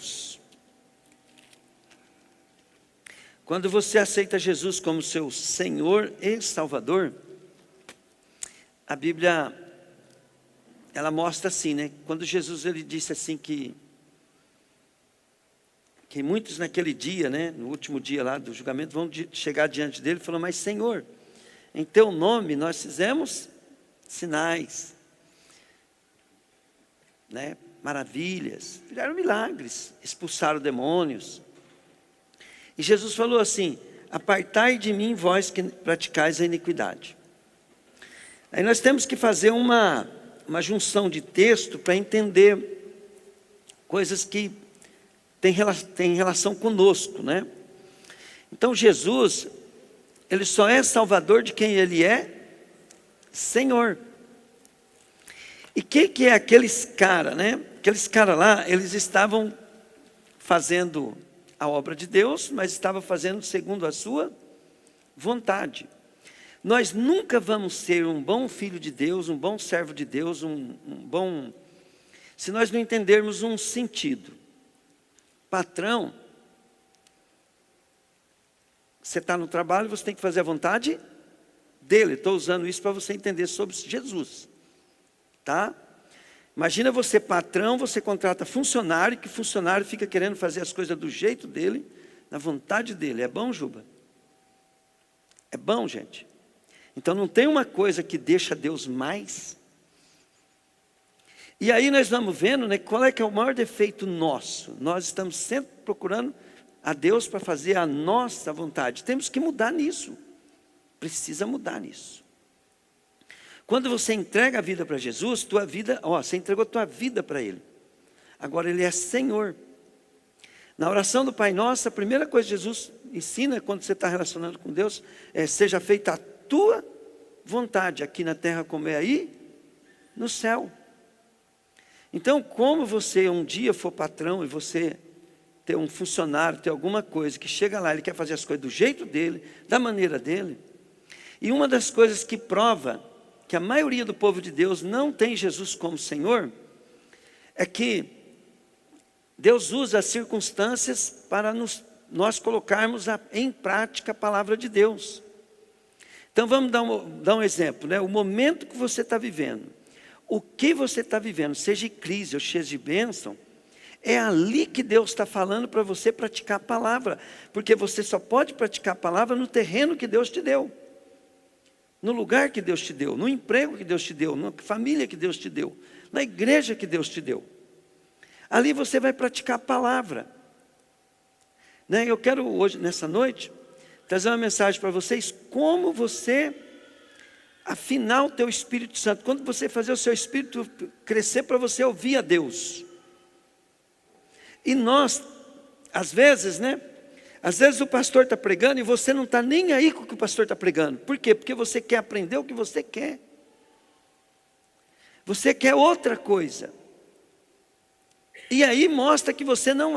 Deus. Quando você aceita Jesus como seu Senhor e Salvador, a Bíblia, ela mostra assim, né? Quando Jesus ele disse assim que muitos naquele dia, né, no último dia lá do julgamento, vão chegar diante dele e falar: mas Senhor, em teu nome nós fizemos sinais, né, maravilhas, fizeram milagres, expulsaram demônios. E Jesus falou assim: apartai de mim vós que praticais a iniquidade. Aí nós temos que fazer uma junção de texto para entender coisas que têm relação conosco, né? Então Jesus, ele só é Salvador de quem ele é Senhor. E que é aqueles caras, né? Aqueles caras lá, eles estavam fazendo a obra de Deus, mas estavam fazendo segundo a sua vontade. Nós nunca vamos ser um bom filho de Deus, um bom servo de Deus, se nós não entendermos um sentido. Patrão, você está no trabalho, você tem que fazer a vontade dele. Estou usando isso para você entender sobre Jesus, tá? Imagina você patrão, você contrata funcionário, que funcionário fica querendo fazer as coisas do jeito dele, na vontade dele. É bom, Juba? É bom, gente? Então não tem uma coisa que deixa Deus mais. E aí nós vamos vendo, né, qual é que é o maior defeito nosso. Nós estamos sempre procurando a Deus para fazer a nossa vontade. Temos que mudar nisso. Precisa mudar nisso. Quando você entrega a vida para Jesus, você entregou a tua vida para Ele. Agora Ele é Senhor. Na oração do Pai Nosso, a primeira coisa que Jesus ensina quando você está relacionando com Deus é: seja feita a tua vontade, aqui na terra como é aí no céu. Então, como você um dia for patrão e você ter um funcionário, ter alguma coisa que chega lá, ele quer fazer as coisas do jeito dele, da maneira dele. E uma das coisas que prova que a maioria do povo de Deus não tem Jesus como Senhor, é que Deus usa as circunstâncias para nós colocarmos em prática a palavra de Deus. Então vamos dar um exemplo, né? O momento que você está vivendo, o que você está vivendo, seja em crise ou seja de bênção, é ali que Deus está falando para você praticar a palavra, porque você só pode praticar a palavra no terreno que Deus te deu, no lugar que Deus te deu, no emprego que Deus te deu, na família que Deus te deu, na igreja que Deus te deu. Ali você vai praticar a palavra, né? Eu quero hoje, nessa noite, trazer uma mensagem para vocês, como você afinar o teu Espírito Santo, quando você fazer o seu Espírito crescer para você ouvir a Deus. E nós, às vezes, né? Às vezes o pastor está pregando e você não está nem aí com o que o pastor está pregando. Por quê? Porque você quer aprender o que você quer. Você quer outra coisa. E aí mostra que você não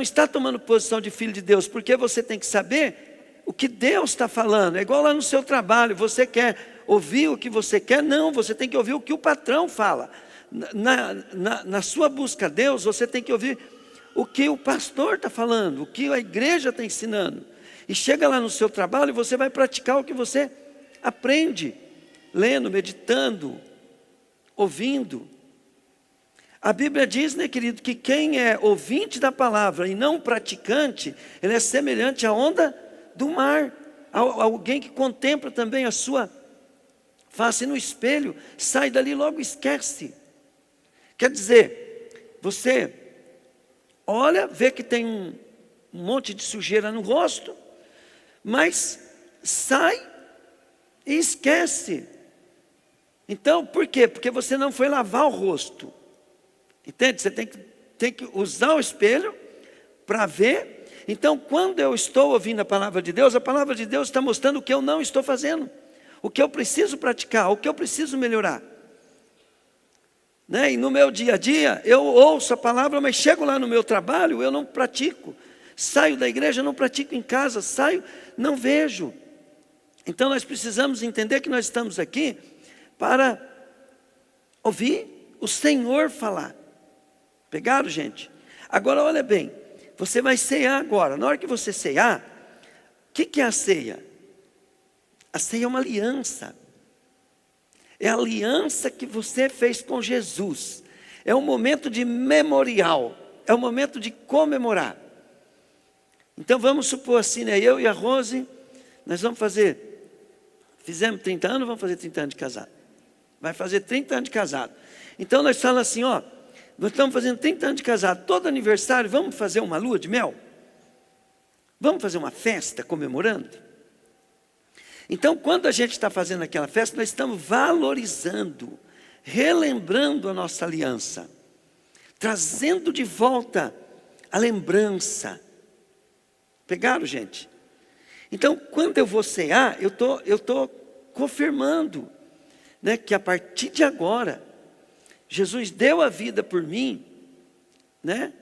está tomando posição de filho de Deus, porque você tem que saber o que Deus está falando. É igual lá no seu trabalho, você quer ouvir o que você quer? Não, você tem que ouvir o que o patrão fala. Na sua busca a Deus, você tem que ouvir o que o pastor está falando, o que a igreja está ensinando. E chega lá no seu trabalho e você vai praticar o que você aprende, lendo, meditando, ouvindo. A Bíblia diz, né, querido, que quem é ouvinte da palavra e não praticante, ele é semelhante à onda do mar, alguém que contempla também a sua face no espelho, sai dali e logo esquece. Quer dizer, você olha, vê que tem um monte de sujeira no rosto, mas sai e esquece. Então, por quê? Porque você não foi lavar o rosto. Entende? Você tem que usar o espelho para ver. Então, quando eu estou ouvindo a palavra de Deus está mostrando o que eu não estou fazendo, o que eu preciso praticar, o que eu preciso melhorar. Né? E no meu dia a dia, eu ouço a palavra, mas chego lá no meu trabalho, eu não pratico. Saio da igreja, não pratico em casa, saio, não vejo. Então nós precisamos entender que nós estamos aqui para ouvir o Senhor falar. Pegaram, gente? Agora olha bem, você vai cear agora. Na hora que você cear, o que é a ceia? A ceia é uma aliança. É a aliança que você fez com Jesus. É um momento de memorial. É um momento de comemorar. Então vamos supor assim, né? Eu e a Rose, nós vamos fizemos 30 anos, vamos fazer 30 anos de casado. Vai fazer 30 anos de casado. Então nós falamos assim, ó, nós estamos fazendo 30 anos de casado, todo aniversário, vamos fazer uma lua de mel? Vamos fazer uma festa comemorando? Então quando a gente está fazendo aquela festa, nós estamos valorizando, relembrando a nossa aliança, trazendo de volta a lembrança. Pegaram, gente? Então, quando eu vou cear, eu tô confirmando, né, que a partir de agora, Jesus deu a vida por mim, né?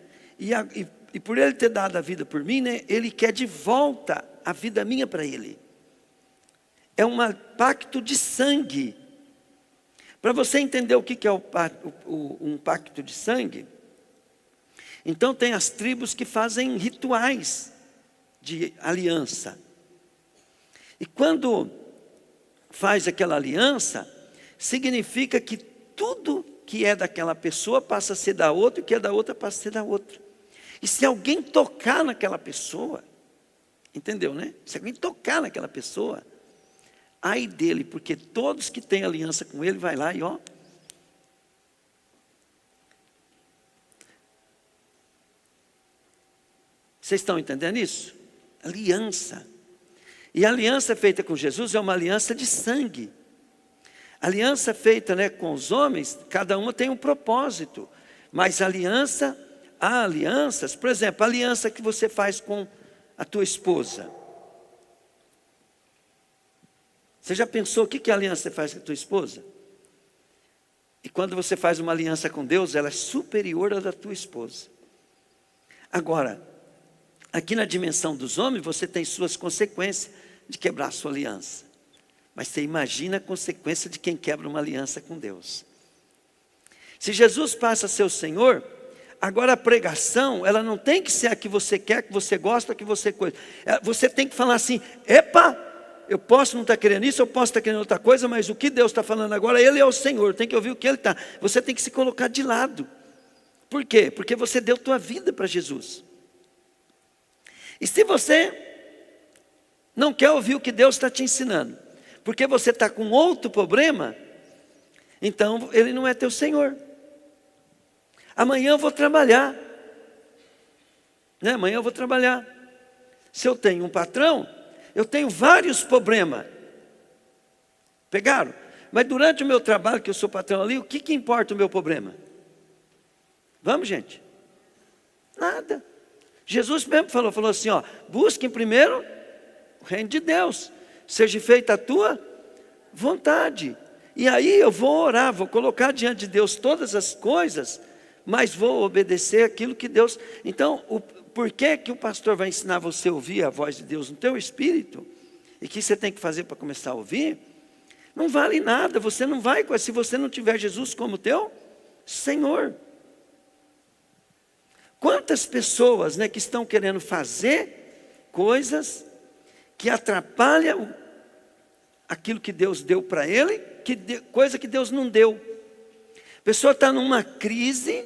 E por Ele ter dado a vida por mim, né, Ele quer de volta a vida minha para Ele. É um pacto de sangue. Para você entender o que é um pacto de sangue, então tem as tribos que fazem rituais de aliança. E quando faz aquela aliança, significa que tudo que é daquela pessoa passa a ser da outra, e o que é da outra passa a ser da outra. E se alguém tocar naquela pessoa, entendeu, né? Se alguém tocar naquela pessoa, ai dele, porque todos que têm aliança com ele, vai lá e ó. Vocês estão entendendo isso? Aliança. E a aliança feita com Jesus é uma aliança de sangue. A aliança feita, né, com os homens, cada uma tem um propósito. Mas há alianças, por exemplo, a aliança que você faz com a tua esposa. Você já pensou o que é a aliança que você faz com a tua esposa? E quando você faz uma aliança com Deus, ela é superior à da tua esposa. Agora, aqui na dimensão dos homens, você tem suas consequências de quebrar a sua aliança. Mas você imagina a consequência de quem quebra uma aliança com Deus. Se Jesus passa a ser o Senhor, agora a pregação, ela não tem que ser a que você quer, que você gosta, que você coisa. Você tem que falar assim, epa, eu posso não estar querendo isso, eu posso estar querendo outra coisa, mas o que Deus está falando agora, Ele é o Senhor, tem que ouvir o que Ele está. Você tem que se colocar de lado. Por quê? Porque você deu tua vida para Jesus. E se você não quer ouvir o que Deus está te ensinando, porque você está com outro problema, então Ele não é teu Senhor. Amanhã eu vou trabalhar, né? Amanhã eu vou trabalhar. Se eu tenho um patrão, eu tenho vários problemas. Pegaram? Mas durante o meu trabalho, que eu sou patrão ali, o que importa o meu problema? Vamos, gente? Nada. Jesus mesmo falou assim, ó, busquem primeiro o reino de Deus, seja feita a tua vontade. E aí eu vou orar, vou colocar diante de Deus todas as coisas, mas vou obedecer aquilo que Deus... Então, por que que o pastor vai ensinar você a ouvir a voz de Deus no teu espírito? E o que você tem que fazer para começar a ouvir? Não vale nada, você não vai, se você não tiver Jesus como teu Senhor. Quantas pessoas, né, que estão querendo fazer coisas que atrapalham aquilo que Deus deu para ele, coisa que Deus não deu. A pessoa está numa crise,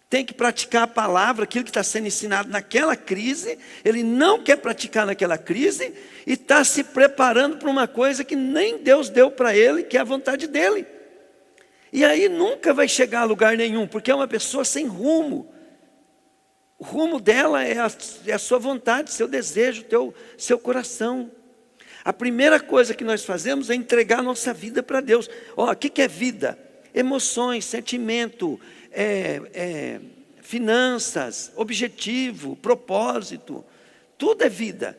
tem que praticar a palavra, aquilo que está sendo ensinado naquela crise, ele não quer praticar naquela crise, e está se preparando para uma coisa que nem Deus deu para ele, que é a vontade dele. E aí nunca vai chegar a lugar nenhum, porque é uma pessoa sem rumo. O rumo dela é a sua vontade, seu desejo, seu coração. A primeira coisa que nós fazemos é entregar a nossa vida para Deus. O que é vida? Emoções, sentimento, finanças, objetivo, propósito. Tudo é vida.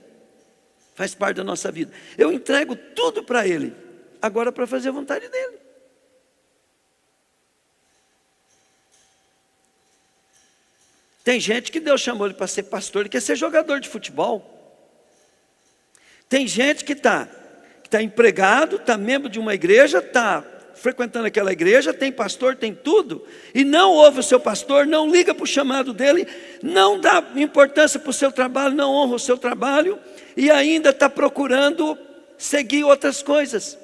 Faz parte da nossa vida. Eu entrego tudo para Ele. Agora para fazer a vontade dEle. Tem gente que Deus chamou ele para ser pastor, ele quer ser jogador de futebol. Tem gente que está empregado, está membro de uma igreja, está frequentando aquela igreja, tem pastor, tem tudo, e não ouve o seu pastor, não liga para o chamado dele, não dá importância para o seu trabalho, não honra o seu trabalho, e ainda está procurando seguir outras coisas.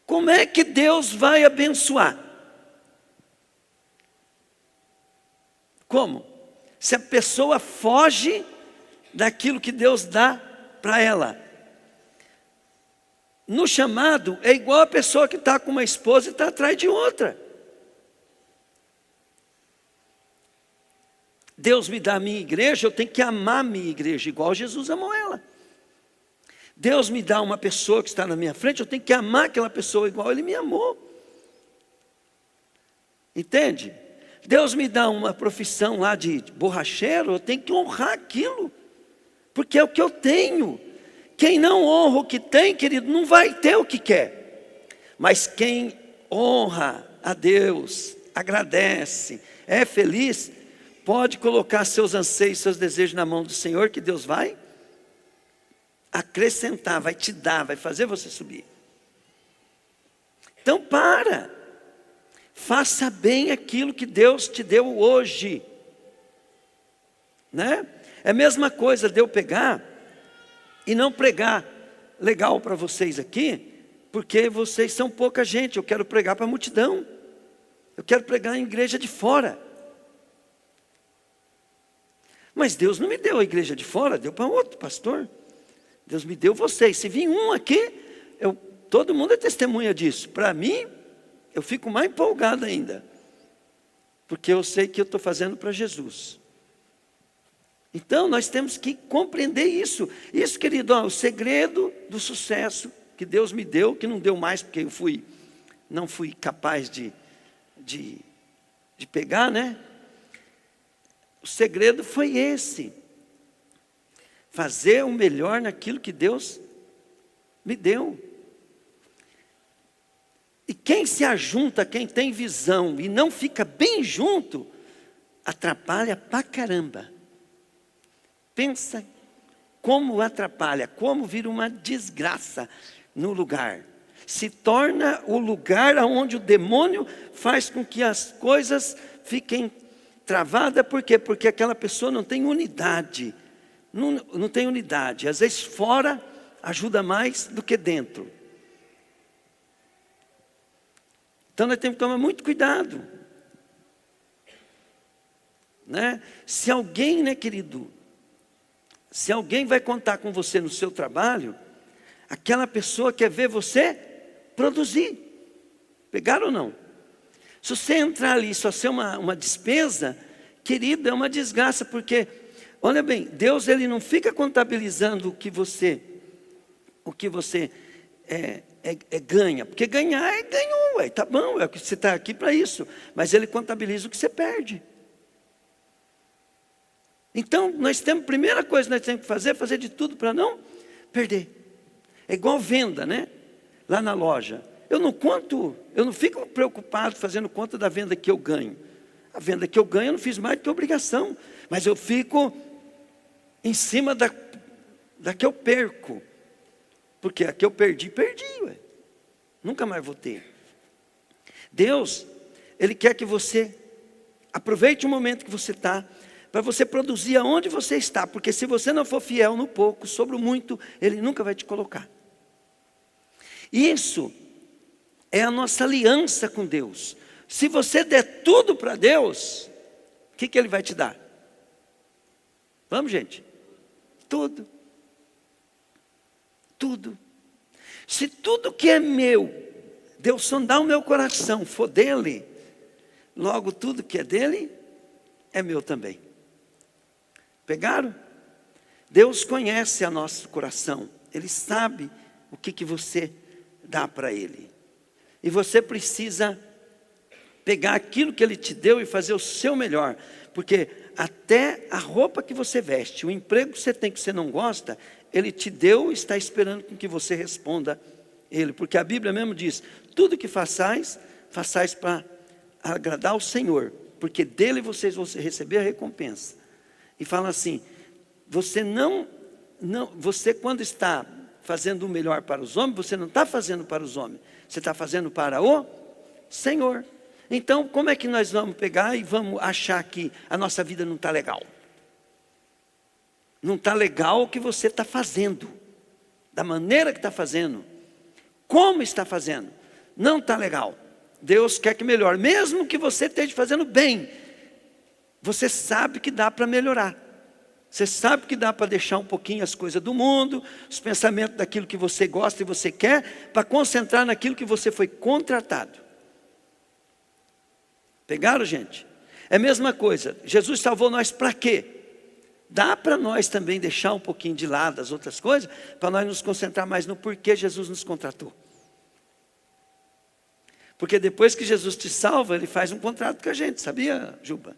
Como é que Deus vai abençoar? Como? Se a pessoa foge daquilo que Deus dá para ela. No chamado, é igual a pessoa que está com uma esposa e está atrás de outra. Deus me dá a minha igreja, eu tenho que amar a minha igreja, igual Jesus amou ela. Deus me dá uma pessoa que está na minha frente, eu tenho que amar aquela pessoa igual Ele me amou. Entende? Deus me dá uma profissão lá de borracheiro, eu tenho que honrar aquilo, porque é o que eu tenho. Quem não honra o que tem, querido, não vai ter o que quer. Mas quem honra a Deus, agradece, é feliz, pode colocar seus anseios, seus desejos na mão do Senhor, que Deus vai acrescentar, vai te dar, vai fazer você subir. Então faça bem aquilo que Deus te deu hoje, né? É a mesma coisa de eu pegar e não pregar legal para vocês aqui, porque vocês são pouca gente, eu quero pregar para a multidão, eu quero pregar em igreja de fora. Mas Deus não me deu a igreja de fora, deu para outro pastor. Deus me deu vocês. Se vir um aqui, todo mundo é testemunha disso. Para mim, eu fico mais empolgado ainda, porque eu sei que eu estou fazendo para Jesus. Então nós temos que compreender isso. Isso, querido, o segredo do sucesso que Deus me deu, que não deu mais porque eu não fui capaz de pegar, né? O segredo foi esse: fazer o melhor naquilo que Deus me deu. E quem se ajunta, quem tem visão e não fica bem junto, atrapalha pra caramba. Pensa como atrapalha, como vira uma desgraça no lugar. Se torna o lugar onde o demônio faz com que as coisas fiquem travadas. Por quê? Porque aquela pessoa não tem unidade. Não tem unidade. Às vezes fora ajuda mais do que dentro. Então nós temos que tomar muito cuidado, né? Se alguém, né, querido, se alguém vai contar com você no seu trabalho, aquela pessoa quer ver você produzir. Pegaram ou não? Se você entrar ali e só ser uma despesa, querido, é uma desgraça, porque, olha bem, Deus ele não fica contabilizando o que você ganha, porque ganhar ganhou, tá bom, que você está aqui para isso, mas Ele contabiliza o que você perde. Então, primeira coisa que nós temos que fazer é fazer de tudo para não perder. É igual venda, né? Lá na loja. Eu não fico preocupado fazendo conta da venda que eu ganho. A venda que eu ganho eu não fiz mais do que obrigação, mas eu fico em cima da que eu perco. Porque a que eu perdi, ué. Nunca mais vou ter. Deus, Ele quer que você aproveite o momento que você está, para você produzir aonde você está. Porque se você não for fiel no pouco, sobre o muito, Ele nunca vai te colocar. Isso é a nossa aliança com Deus. Se você der tudo para Deus, o que Ele vai te dar? Vamos, gente? Tudo. Tudo. Se tudo que é meu, Deus sondar o meu coração, for dele, logo tudo que é dele, é meu também. Pegaram? Deus conhece o nosso coração. Ele sabe o que você dá para Ele. E você precisa pegar aquilo que Ele te deu e fazer o seu melhor. Porque até a roupa que você veste, o emprego que você tem que você não gosta, Ele te deu e está esperando com que você responda Ele. Porque a Bíblia mesmo diz, tudo que façais para agradar ao Senhor. Porque dele vocês vão receber a recompensa. E fala assim, você quando está fazendo o melhor para os homens, você não está fazendo para os homens, você está fazendo para o Senhor. Então, como é que nós vamos pegar e vamos achar que a nossa vida não está legal? Não está legal o que você está fazendo, da maneira que está fazendo, como está fazendo, não está legal. Deus quer que melhore, mesmo que você esteja fazendo bem, você sabe que dá para melhorar. Você sabe que dá para deixar um pouquinho as coisas do mundo, os pensamentos daquilo que você gosta e você quer, para concentrar naquilo que você foi contratado. Pegaram, gente? É a mesma coisa, Jesus salvou nós para quê? Dá para nós também deixar um pouquinho de lado as outras coisas, para nós nos concentrar mais no porquê Jesus nos contratou. Porque depois que Jesus te salva, Ele faz um contrato com a gente, sabia, Juba?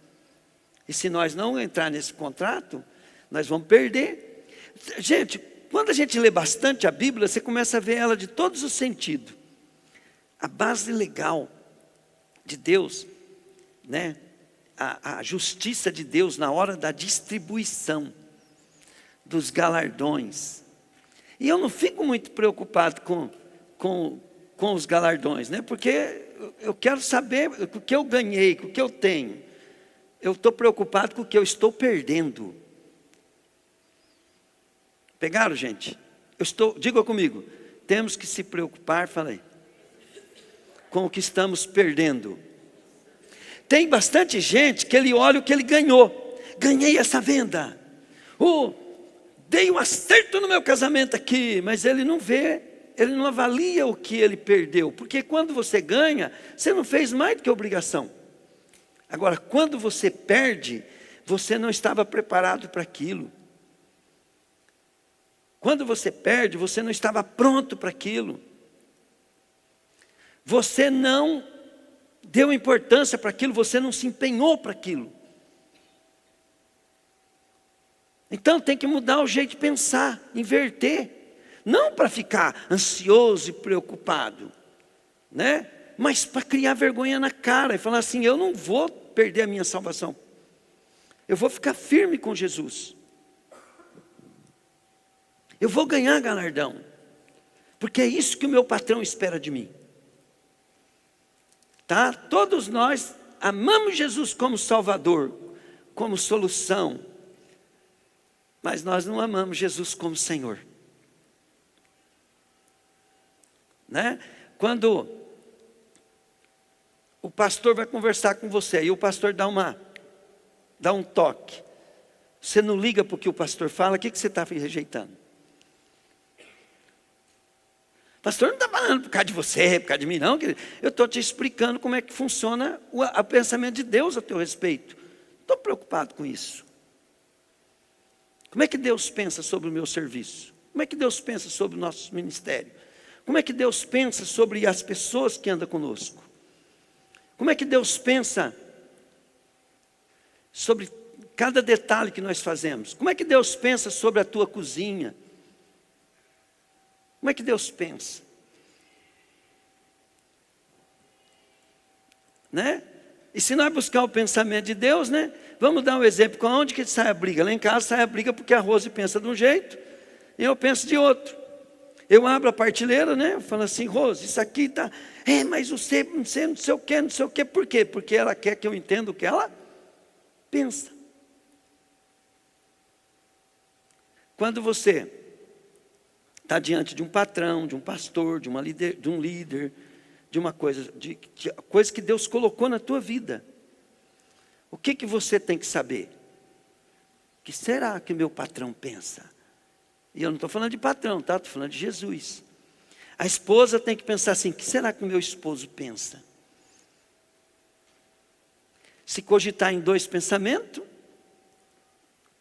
E se nós não entrar nesse contrato, nós vamos perder. Gente, quando a gente lê bastante a Bíblia, você começa a ver ela de todos os sentidos. A base legal de Deus, né? A justiça de Deus na hora da distribuição dos galardões. E eu não fico muito preocupado com os galardões, né? Porque eu quero saber o que eu ganhei, o que eu tenho. Eu estou preocupado com o que eu estou perdendo. Pegaram, gente? Diga comigo, temos que se preocupar, falei, com o que estamos perdendo. Tem bastante gente que ele olha o que ele ganhou. Ganhei essa venda. Dei um acerto no meu casamento aqui, mas ele não vê, ele não avalia o que ele perdeu. Porque quando você ganha, você não fez mais do que obrigação. Agora, quando você perde, você não estava preparado para aquilo. Quando você perde, você não estava pronto para aquilo. Você não deu importância para aquilo, você não se empenhou para aquilo. Então tem que mudar o jeito de pensar, inverter. Não para ficar ansioso e preocupado, né? Mas para criar vergonha na cara e falar assim, eu não vou perder a minha salvação. Eu vou ficar firme com Jesus. Eu vou ganhar galardão. Porque é isso que o meu patrão espera de mim. Tá? Todos nós amamos Jesus como Salvador, como solução. Mas nós não amamos Jesus como Senhor. Né? Quando o pastor vai conversar com você e o pastor dá um toque, você não liga para o que o pastor fala, o que você está rejeitando? Pastor, não está falando por causa de você, por causa de mim, não. Eu estou te explicando como é que funciona o pensamento de Deus a teu respeito. Estou preocupado com isso. Como é que Deus pensa sobre o meu serviço? Como é que Deus pensa sobre o nosso ministério? Como é que Deus pensa sobre as pessoas que andam conosco? Como é que Deus pensa sobre cada detalhe que nós fazemos? Como é que Deus pensa sobre a tua cozinha? Como é que Deus pensa? Né? E se nós buscar o pensamento de Deus, né? Vamos dar um exemplo. Onde que sai a briga? Lá em casa sai a briga porque a Rose pensa de um jeito e eu penso de outro. Eu abro a partilheira, né? Eu falo assim, Rose, isso aqui está... mas você não sei o que, não sei o que. Por quê? Porque ela quer que eu entenda o que ela pensa. Quando você está diante de um patrão, de um pastor, de um líder, de uma coisa, coisa que Deus colocou na tua vida. O que você tem que saber? O que será que meu patrão pensa? E eu não estou falando de patrão, tá? Estou falando de Jesus. A esposa tem que pensar assim, o que será que o meu esposo pensa? Se cogitar em dois pensamentos,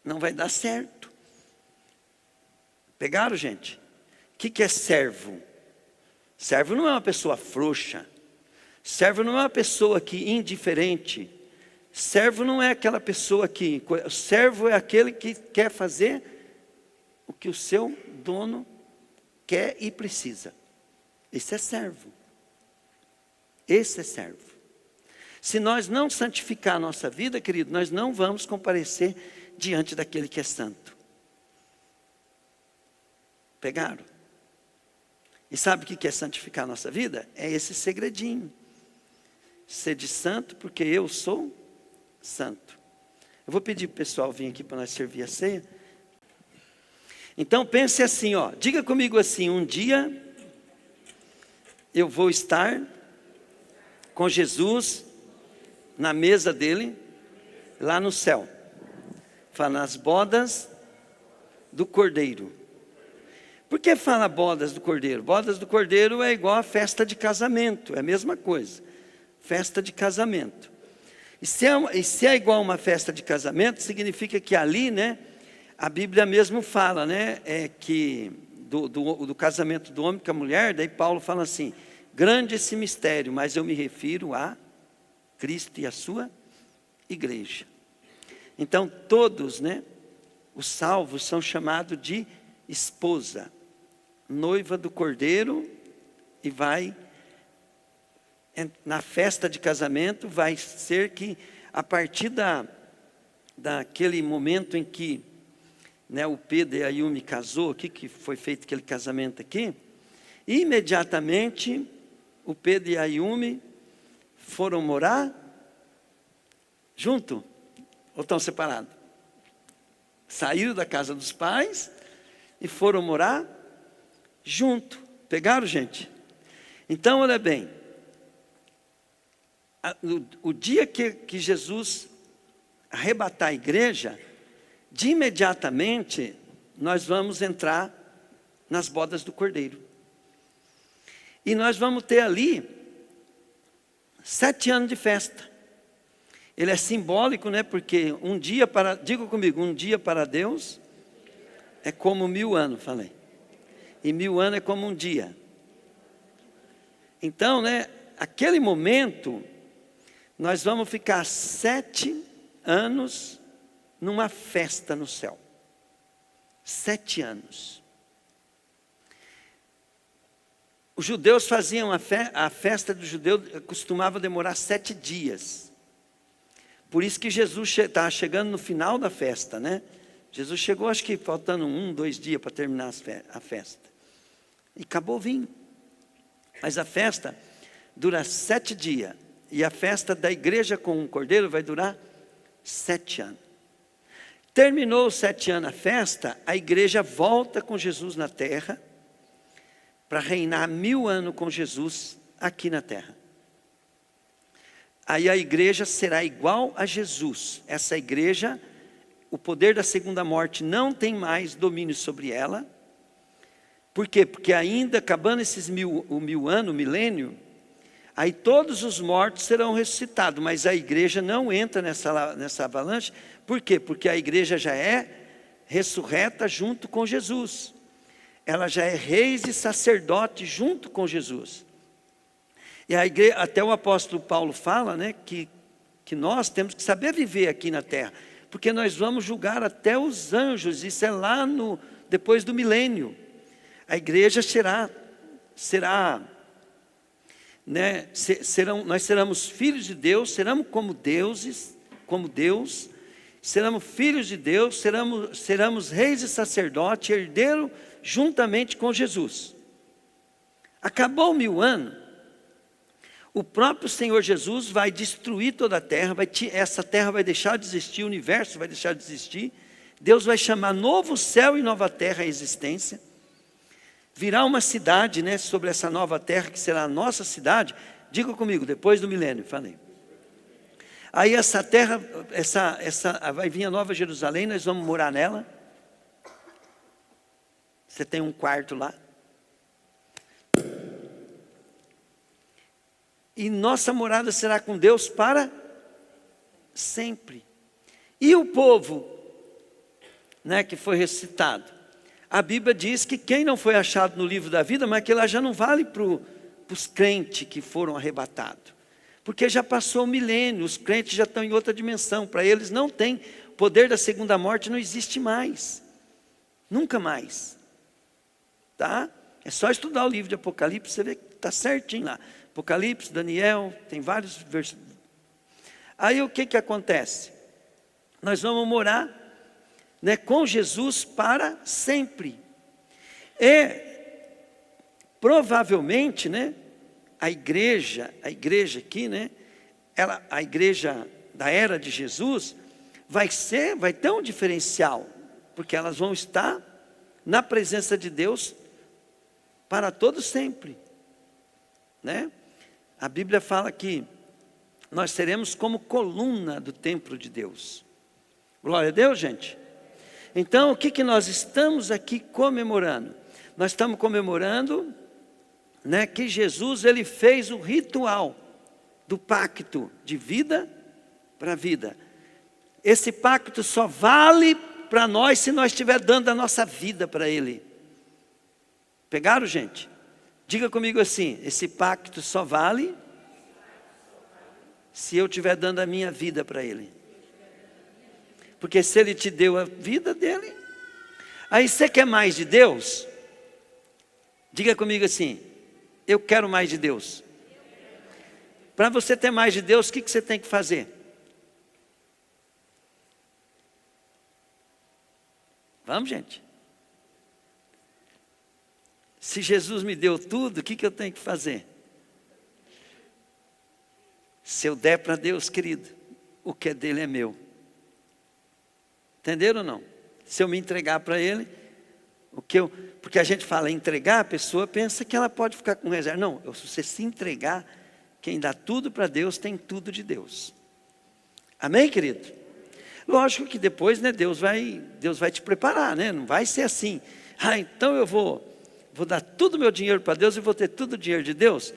não vai dar certo. Pegaram, gente? O que é servo? Servo não é uma pessoa frouxa. Servo não é uma pessoa indiferente. Servo não é aquela pessoa que... Servo é aquele que quer fazer o que o seu dono quer e precisa. Esse é servo. Esse é servo. Se nós não santificar a nossa vida, querido, nós não vamos comparecer diante daquele que é santo. Pegaram? E sabe o que é santificar a nossa vida? É esse segredinho. Sede santo, porque eu sou santo. Eu vou pedir para o pessoal vir aqui para nós servir a ceia. Então pense assim, ó, diga comigo assim: um dia eu vou estar com Jesus na mesa dele, lá no céu. Fala, nas bodas do Cordeiro. Por que fala bodas do Cordeiro? Bodas do Cordeiro é igual a festa de casamento, é a mesma coisa. Festa de casamento. E se é igual a uma festa de casamento, significa que ali, né, a Bíblia mesmo fala, né, que do casamento do homem com a mulher, daí Paulo fala assim: grande esse mistério, mas eu me refiro a Cristo e a sua igreja. Então todos, né, os salvos são chamados de esposa, noiva do Cordeiro, e vai na festa de casamento, vai ser que a partir daquele momento em que, né, o Pedro e a Yumi casou aqui, que foi feito aquele casamento aqui, imediatamente o Pedro e a Yumi foram morar junto, ou estão separados? Saíram da casa dos pais e foram morar junto. Pegaram, gente? Então, olha bem, o dia que Jesus arrebatar a igreja, de imediatamente nós vamos entrar nas bodas do Cordeiro. E nós vamos ter ali 7 anos de festa. Ele é simbólico, né? Porque um dia para, diga comigo, um dia para Deus é como 1000 anos, falei. E 1000 anos é como um dia. Então, né, aquele momento, nós vamos ficar 7 anos numa festa no céu. 7 anos. Os judeus faziam a festa do judeu, costumava demorar 7 dias. Por isso que Jesus estava chegando no final da festa, né? Jesus chegou, acho que faltando 1, 2 dias para terminar a festa. E acabou o vinho. Mas a festa dura 7 dias. E a festa da igreja com o Cordeiro vai durar 7 anos. Terminou os 7 anos a festa, a igreja volta com Jesus na terra, para reinar 1000 anos com Jesus aqui na terra. Aí a igreja será igual a Jesus. Essa igreja, o poder da segunda morte não tem mais domínio sobre ela. Por quê? Porque ainda acabando esses 1000 anos, o milênio, aí todos os mortos serão ressuscitados, mas a igreja não entra nessa avalanche. Por quê? Porque a igreja já é ressurreta junto com Jesus. Ela já é reis e sacerdote junto com Jesus. E a igreja, até o apóstolo Paulo fala, né, que nós temos que saber viver aqui na terra, porque nós vamos julgar até os anjos, isso é lá depois do milênio. A igreja será né, nós seremos filhos de Deus, seremos como deuses, como Deus, seremos filhos de Deus, seremos reis e sacerdotes, herdeiro juntamente com Jesus. Acabou 1000 anos, o próprio Senhor Jesus vai destruir toda a terra, essa terra vai deixar de existir, o universo vai deixar de existir, Deus vai chamar novo céu e nova terra à existência, virá uma cidade, né, sobre essa nova terra, que será a nossa cidade. Diga comigo, depois do milênio, falei. Aí essa terra, vai vir a Nova Jerusalém, nós vamos morar nela. Você tem um quarto lá. E nossa morada será com Deus para sempre. E o povo, né, que foi ressuscitado? A Bíblia diz que quem não foi achado no livro da vida, mas aquilo lá já não vale para os crentes que foram arrebatados. Porque já passou o milênio, os crentes já estão em outra dimensão. Para eles não tem, o poder da segunda morte não existe mais. Nunca mais. Tá? É só estudar o livro de Apocalipse, você vê que está certinho lá. Apocalipse, Daniel, tem vários versículos. Aí o que acontece? Nós vamos morar, né, com Jesus para sempre. E provavelmente, né, a igreja aqui, né, a igreja da era de Jesus, vai ter um diferencial, porque elas vão estar na presença de Deus para todo sempre, né? A Bíblia fala que nós seremos como coluna do templo de Deus. Glória a Deus, gente. Então, o que nós estamos aqui comemorando? Nós estamos comemorando, né, que Jesus, ele fez o ritual do pacto de vida para vida. Esse pacto só vale para nós se nós estiver dando a nossa vida para Ele. Pegaram, gente? Diga comigo assim: esse pacto só vale se eu estiver dando a minha vida para Ele. Porque se Ele te deu a vida dele, aí você quer mais de Deus? Diga comigo assim: eu quero mais de Deus. Para você ter mais de Deus, o que você tem que fazer? Vamos, gente. Se Jesus me deu tudo, o que eu tenho que fazer? Se eu der para Deus, querido, o que é dele é meu. Entenderam ou não? Se eu me entregar para Ele, porque a gente fala entregar, a pessoa pensa que ela pode ficar com reserva. Não, se você se entregar, quem dá tudo para Deus, tem tudo de Deus. Amém, querido? Lógico que depois, né, Deus vai te preparar, né? Não vai ser assim: então eu vou dar tudo o meu dinheiro para Deus e vou ter tudo o dinheiro de Deus.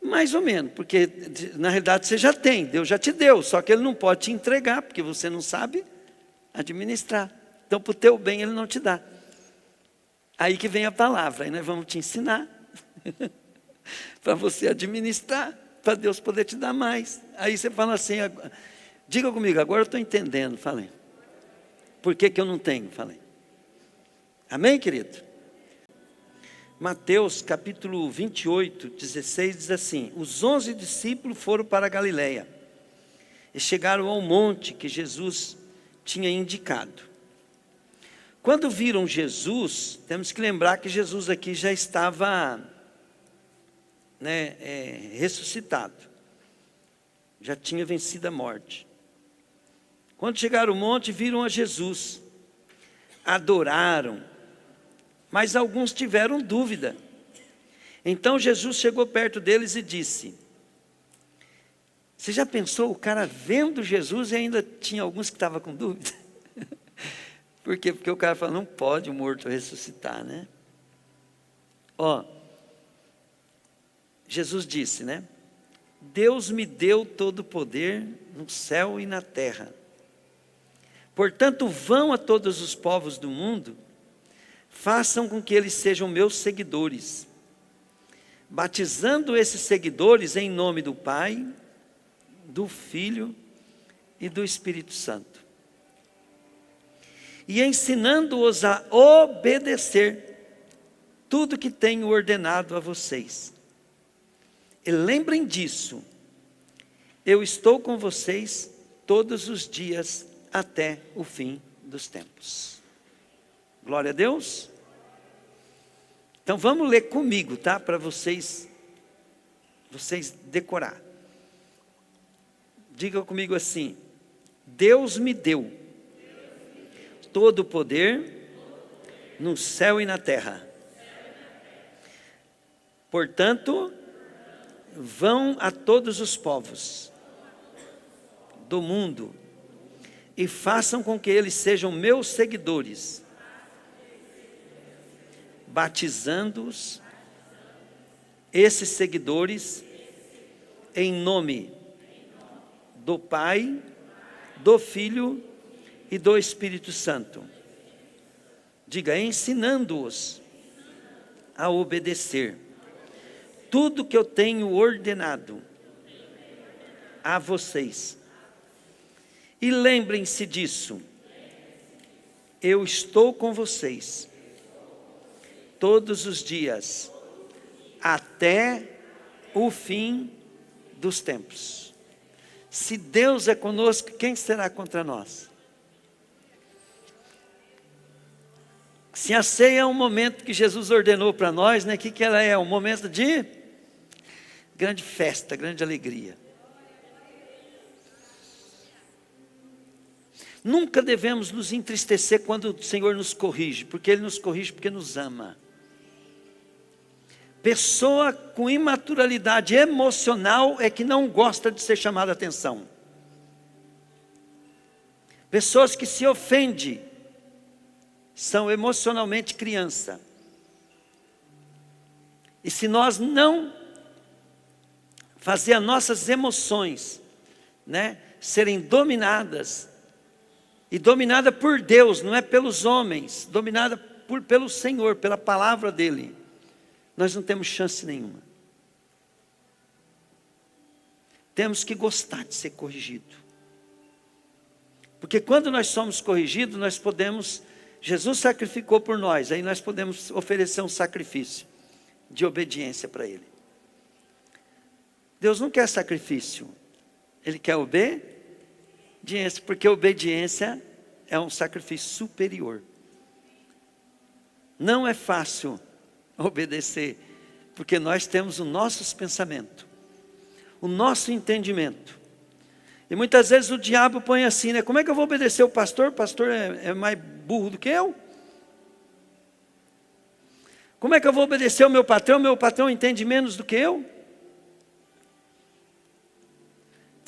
Mais ou menos, porque na realidade você já tem, Deus já te deu, só que Ele não pode te entregar, porque você não sabe administrar. Então, para o teu bem, Ele não te dá. Aí que vem a palavra, aí nós vamos te ensinar, para você administrar, para Deus poder te dar mais. Aí você fala assim, diga comigo, agora eu estou entendendo, falei. Por que eu não tenho? Falei. Amém, querido? Mateus capítulo 28, 16 diz assim: os 11 discípulos foram para a Galileia e chegaram ao monte que Jesus tinha indicado. Quando viram Jesus, temos que lembrar que Jesus aqui já estava, né, ressuscitado, já tinha vencido a morte. Quando chegaram ao monte, viram a Jesus, adoraram, mas alguns tiveram dúvida. Então Jesus chegou perto deles e disse: você já pensou, o cara vendo Jesus e ainda tinha alguns que estavam com dúvida? Por quê? Porque o cara fala, não pode o morto ressuscitar, né? Jesus disse, né? Deus me deu todo o poder no céu e na terra. Portanto, vão a todos os povos do mundo, façam com que eles sejam meus seguidores, batizando esses seguidores em nome do Pai, do Filho e do Espírito Santo, e ensinando-os a obedecer tudo que tenho ordenado a vocês. E lembrem disso, eu estou com vocês todos os dias até o fim dos tempos. Glória a Deus. Então vamos ler comigo, tá? Para vocês decorar. Diga comigo assim: Deus me deu todo o poder no céu e na terra. Portanto, vão a todos os povos do mundo e façam com que eles sejam meus seguidores, batizando-os, esses seguidores, em nome do Pai, do Filho e do Espírito Santo. Diga, ensinando-os a obedecer tudo que eu tenho ordenado a vocês. E lembrem-se disso, eu estou com vocês todos os dias, até o fim dos tempos. Se Deus é conosco, quem será contra nós? Se a ceia é um momento que Jesus ordenou para nós, né? O que ela é? Um momento de grande festa, grande alegria. Nunca devemos nos entristecer quando o Senhor nos corrige, porque Ele nos corrige porque nos ama. Pessoa com imaturidade emocional é que não gosta de ser chamada a atenção. Pessoas que se ofendem são emocionalmente criança. E se nós não fazer as nossas emoções, né, serem dominadas, e dominada por Deus, não é pelos homens, dominada pelo Senhor, pela palavra dEle, nós não temos chance nenhuma. Temos que gostar de ser corrigido. Porque quando nós somos corrigidos, nós podemos, Jesus sacrificou por nós, aí nós podemos oferecer um sacrifício de obediência para Ele. Deus não quer sacrifício, Ele quer obediência, porque obediência é um sacrifício superior. Não é fácil obedecer, porque nós temos os nossos pensamentos, o nosso entendimento. E muitas vezes o diabo põe assim, né? Como é que eu vou obedecer o pastor? O pastor é mais burro do que eu. Como é que eu vou obedecer o meu patrão? Meu patrão entende menos do que eu.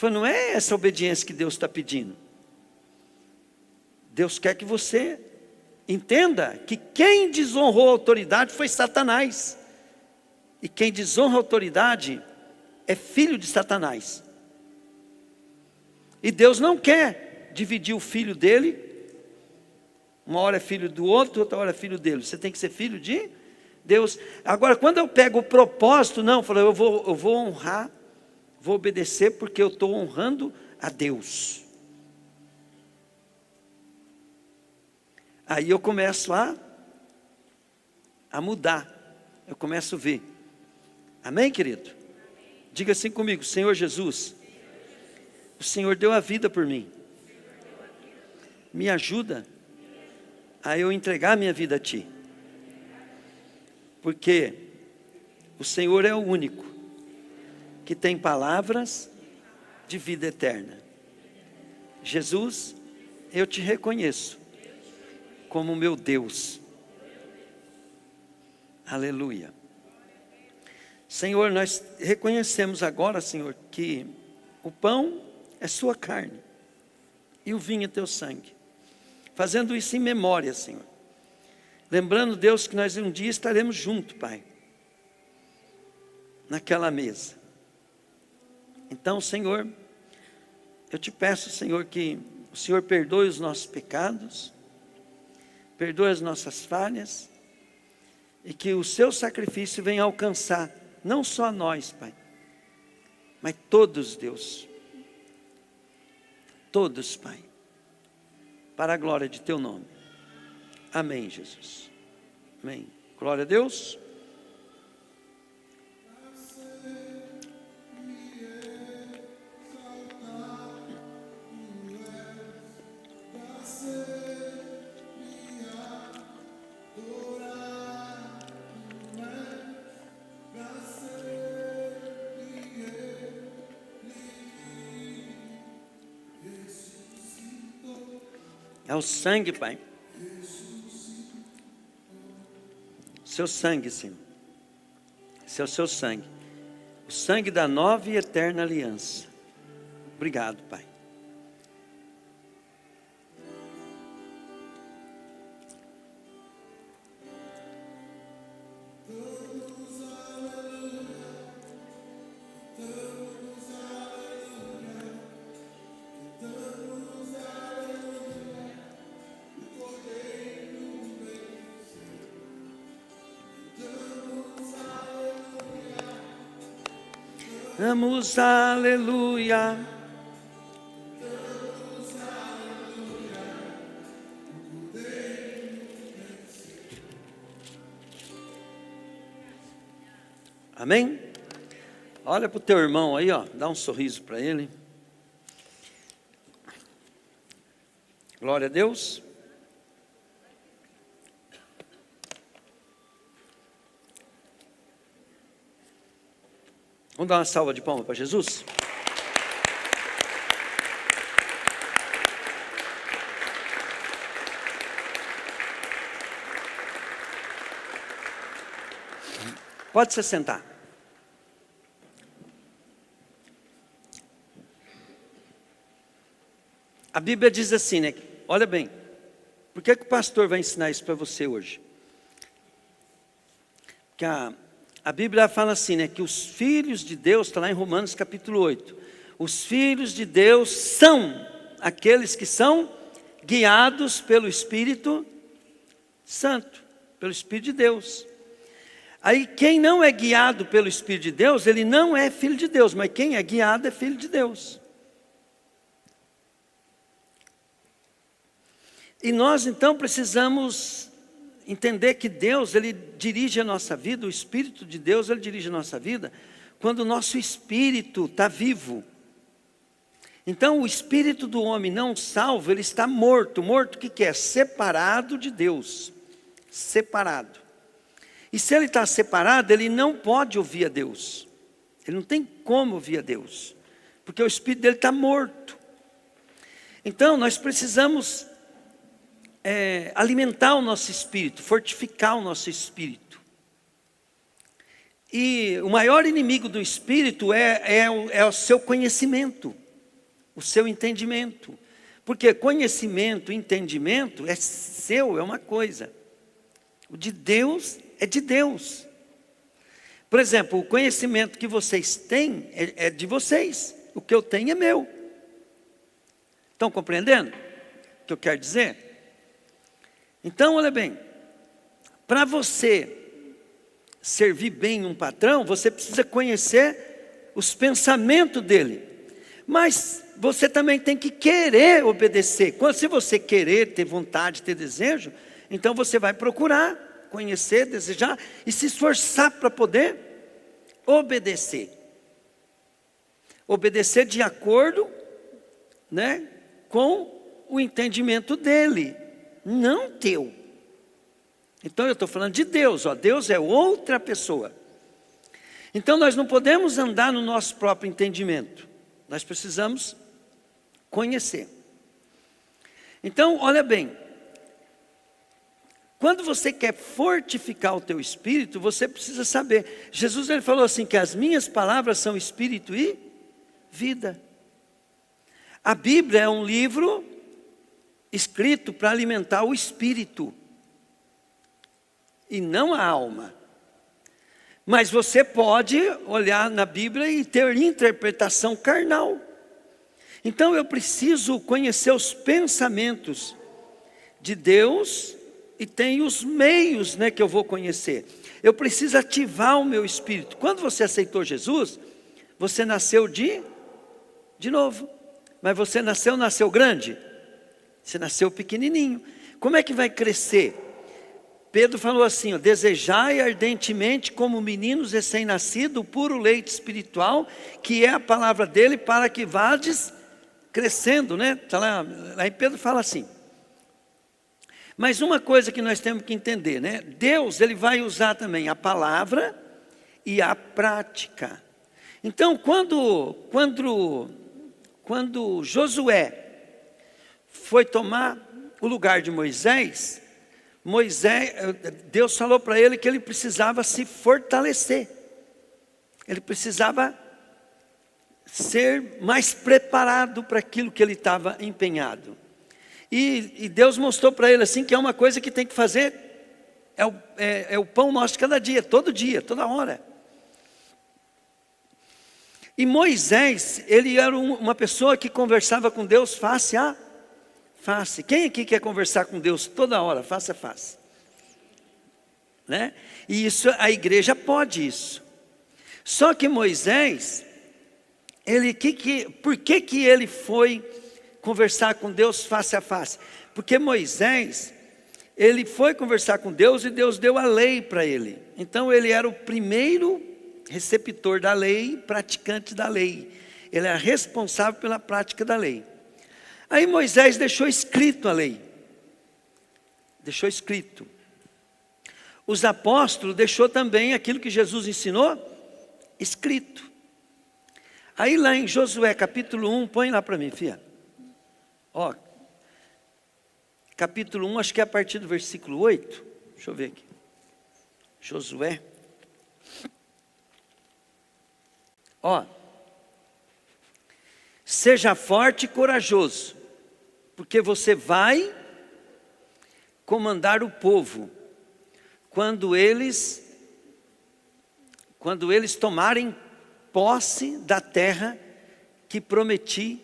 Não é essa obediência que Deus está pedindo. Deus quer que você entenda que quem desonrou a autoridade foi Satanás. E quem desonra a autoridade é filho de Satanás. E Deus não quer dividir o filho dele. Uma hora é filho do outro, outra hora é filho dele. Você tem que ser filho de Deus. Agora, quando eu pego o propósito, não, eu vou honrar, vou obedecer porque eu estou honrando a Deus. Aí eu começo a mudar. Eu começo a ver. Amém, querido? Diga assim comigo: Senhor Jesus, o Senhor deu a vida por mim. Me ajuda a eu entregar minha vida a Ti. Porque o Senhor é o único que tem palavras de vida eterna. Jesus, eu Te reconheço como meu Deus. Aleluia. Senhor, nós reconhecemos agora, Senhor, que o pão é Sua carne e o vinho é Teu sangue. Fazendo isso em memória, Senhor. Lembrando, Deus, que nós um dia estaremos juntos, Pai, naquela mesa. Então, Senhor, eu Te peço, Senhor, que o Senhor perdoe os nossos pecados, perdoe as nossas falhas, e que o Seu sacrifício venha alcançar, não só nós, Pai, mas todos, Deus. Todos, Pai, para a glória de Teu nome. Amém, Jesus. Amém. Glória a Deus. É o sangue, Pai. Seu sangue, Senhor. Esse é o Seu sangue. O sangue da nova e eterna aliança. Obrigado, Pai. Damos aleluia. Amém? Olha para o teu irmão aí, ó, dá um sorriso para ele. Glória a Deus. Vamos dar uma salva de palmas para Jesus? Pode se sentar. A Bíblia diz assim, né? Olha bem, por que o pastor vai ensinar isso para você hoje? Que a Bíblia fala assim, né? Que os filhos de Deus, está lá em Romanos capítulo 8. Os filhos de Deus são aqueles que são guiados pelo Espírito Santo, pelo Espírito de Deus. Aí quem não é guiado pelo Espírito de Deus, ele não é filho de Deus, mas quem é guiado é filho de Deus. E nós então precisamos entender que Deus, Ele dirige a nossa vida, o Espírito de Deus, Ele dirige a nossa vida, quando o nosso espírito está vivo. Então o espírito do homem não salvo, ele está morto. Morto o que é? Separado de Deus. Separado. E se ele está separado, ele não pode ouvir a Deus. Ele não tem como ouvir a Deus. Porque o espírito dele está morto. Então nós precisamos alimentar o nosso espírito, fortificar o nosso espírito. E o maior inimigo do espírito é o seu conhecimento, o seu entendimento. Porque conhecimento, entendimento é seu, é uma coisa. O de Deus é de Deus. Por exemplo, o conhecimento que vocês têm é de vocês. O que eu tenho é meu. Estão compreendendo o que eu quero dizer? Então, olha bem, para você servir bem um patrão, você precisa conhecer os pensamentos dele. Mas você também tem que querer obedecer. Se você querer, ter vontade, ter desejo, então você vai procurar conhecer, desejar e se esforçar para poder obedecer. Obedecer de acordo, né, com o entendimento dele. Não teu. Então eu estou falando de Deus, Deus é outra pessoa. Então nós não podemos andar no nosso próprio entendimento. Nós precisamos conhecer. Então, olha bem. Quando você quer fortificar o teu espírito, você precisa saber. Jesus ele falou assim, que as minhas palavras são espírito e vida. A Bíblia é um livro escrito para alimentar o espírito e não a alma. Mas você pode olhar na Bíblia e ter interpretação carnal. Então eu preciso conhecer os pensamentos de Deus e tem os meios, né, que eu vou conhecer. Eu preciso ativar o meu espírito. Quando você aceitou Jesus, você nasceu de novo. Mas você nasceu grande? Você nasceu pequenininho. Como é que vai crescer? Pedro falou assim, desejai ardentemente como meninos recém-nascidos o puro leite espiritual, que é a palavra dele, para que vades crescendo, né? Tá lá em Pedro fala assim. Mas uma coisa que nós temos que entender, né? Deus, ele vai usar também a palavra e a prática. Então, quando Josué foi tomar o lugar de Moisés, Deus falou para ele que ele precisava se fortalecer. Ele precisava ser mais preparado para aquilo que ele estava empenhado. E Deus mostrou para ele assim que é uma coisa que tem que fazer, é o pão nosso de cada dia, toda hora. E Moisés, ele era uma pessoa que conversava com Deus face a face. Quem aqui quer conversar com Deus toda hora, face a face? Né? E isso, a igreja pode isso. Só que Moisés, por que ele foi conversar com Deus face a face? Porque Moisés, ele foi conversar com Deus e Deus deu a lei para ele. Então ele era o primeiro receptor da lei, praticante da lei. Ele era responsável pela prática da lei. Aí Moisés deixou escrito a lei. Deixou escrito. Os apóstolos deixou também aquilo que Jesus ensinou escrito. Aí lá em Josué capítulo 1, põe lá para mim, filha. Ó, capítulo 1, acho que é a partir do versículo 8. Deixa eu ver aqui. Josué. Ó. Seja forte e corajoso, porque você vai comandar o povo quando eles tomarem posse da terra que prometi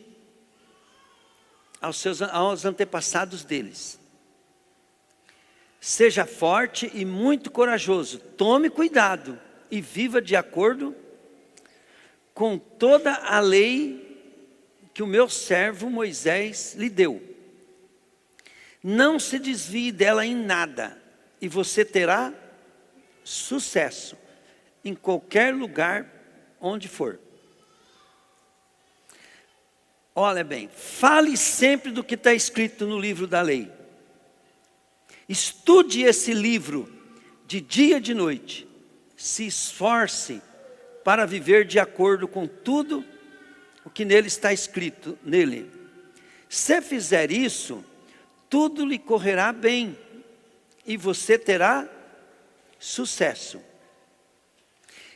aos antepassados deles. Seja forte e muito corajoso, tome cuidado e viva de acordo com toda a lei que o meu servo Moisés lhe deu. Não se desvie dela em nada, e você terá sucesso em qualquer lugar onde for. Olha bem, fale sempre do que está escrito no livro da lei. Estude esse livro de dia e de noite. Se esforce para viver de acordo com tudo o que nele está escrito nele. Se fizer isso, tudo lhe correrá bem e você terá sucesso.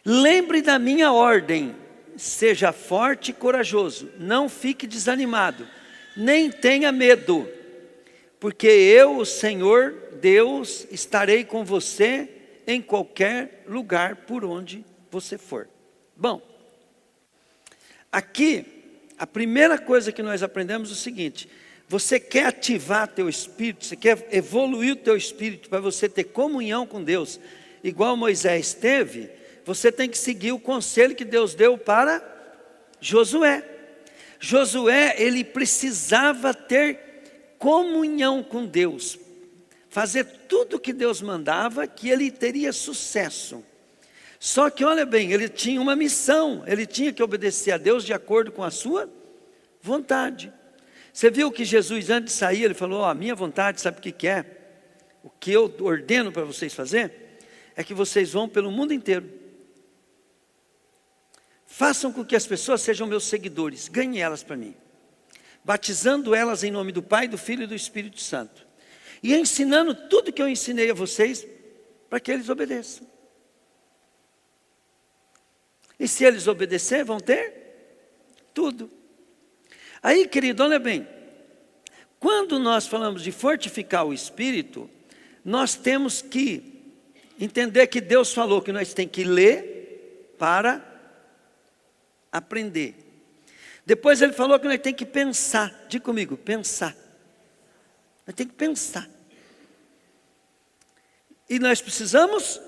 Lembre da minha ordem, seja forte e corajoso, não fique desanimado, nem tenha medo, porque eu, o Senhor Deus, estarei com você em qualquer lugar por onde você for. Bom, aqui, a primeira coisa que nós aprendemos é o seguinte: você quer ativar teu espírito, você quer evoluir o teu espírito para você ter comunhão com Deus, igual Moisés teve, você tem que seguir o conselho que Deus deu para Josué. Josué, ele precisava ter comunhão com Deus, fazer tudo o que Deus mandava, que ele teria sucesso. Só que olha bem, ele tinha uma missão, ele tinha que obedecer a Deus de acordo com a sua vontade. Você viu que Jesus, antes de sair, ele falou: a minha vontade, sabe o que é? O que eu ordeno para vocês fazer, é que vocês vão pelo mundo inteiro. Façam com que as pessoas sejam meus seguidores, ganhem elas para mim, batizando elas em nome do Pai, do Filho e do Espírito Santo, e ensinando tudo que eu ensinei a vocês, para que eles obedeçam. E se eles obedecer, vão ter tudo. Aí, querido, olha bem, quando nós falamos de fortificar o espírito, nós temos que entender que Deus falou que nós temos que ler para aprender. Depois ele falou que nós temos que pensar. Diga comigo, pensar. Nós temos que pensar. E nós precisamos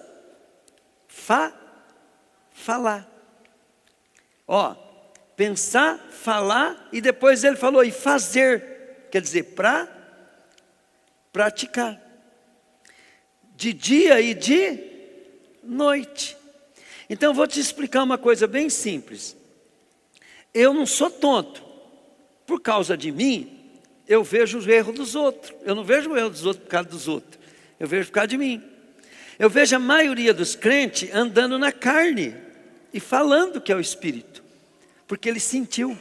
falar. Ó, pensar, falar, e depois ele falou, e fazer. Quer dizer, para praticar. De dia e de noite. Então eu vou te explicar uma coisa bem simples. Eu não sou tonto. Por causa de mim, eu vejo os erros dos outros. Eu não vejo o erro dos outros por causa dos outros. Eu vejo por causa de mim. Eu vejo a maioria dos crentes andando na carne e falando que é o Espírito, porque ele sentiu.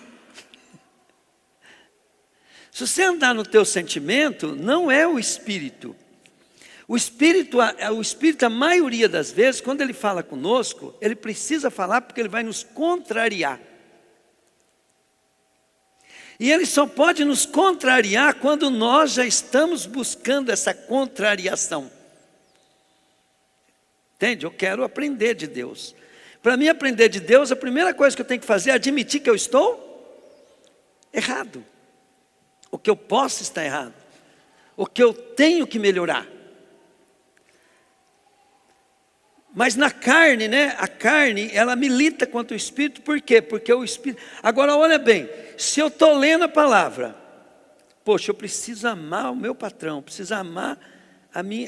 Se você andar no teu sentimento, não é o Espírito. O Espírito, a maioria das vezes, quando ele fala conosco, ele precisa falar porque ele vai nos contrariar. E ele só pode nos contrariar quando nós já estamos buscando essa contrariação. Entende? Eu quero aprender de Deus. Para mim aprender de Deus, a primeira coisa que eu tenho que fazer é admitir que eu estou errado. O que eu posso estar errado. O que eu tenho que melhorar. Mas na carne, né? A carne, ela milita contra o Espírito. Por quê? Porque o Espírito... Agora olha bem, se eu estou lendo a palavra, poxa, eu preciso amar o meu patrão, eu preciso amar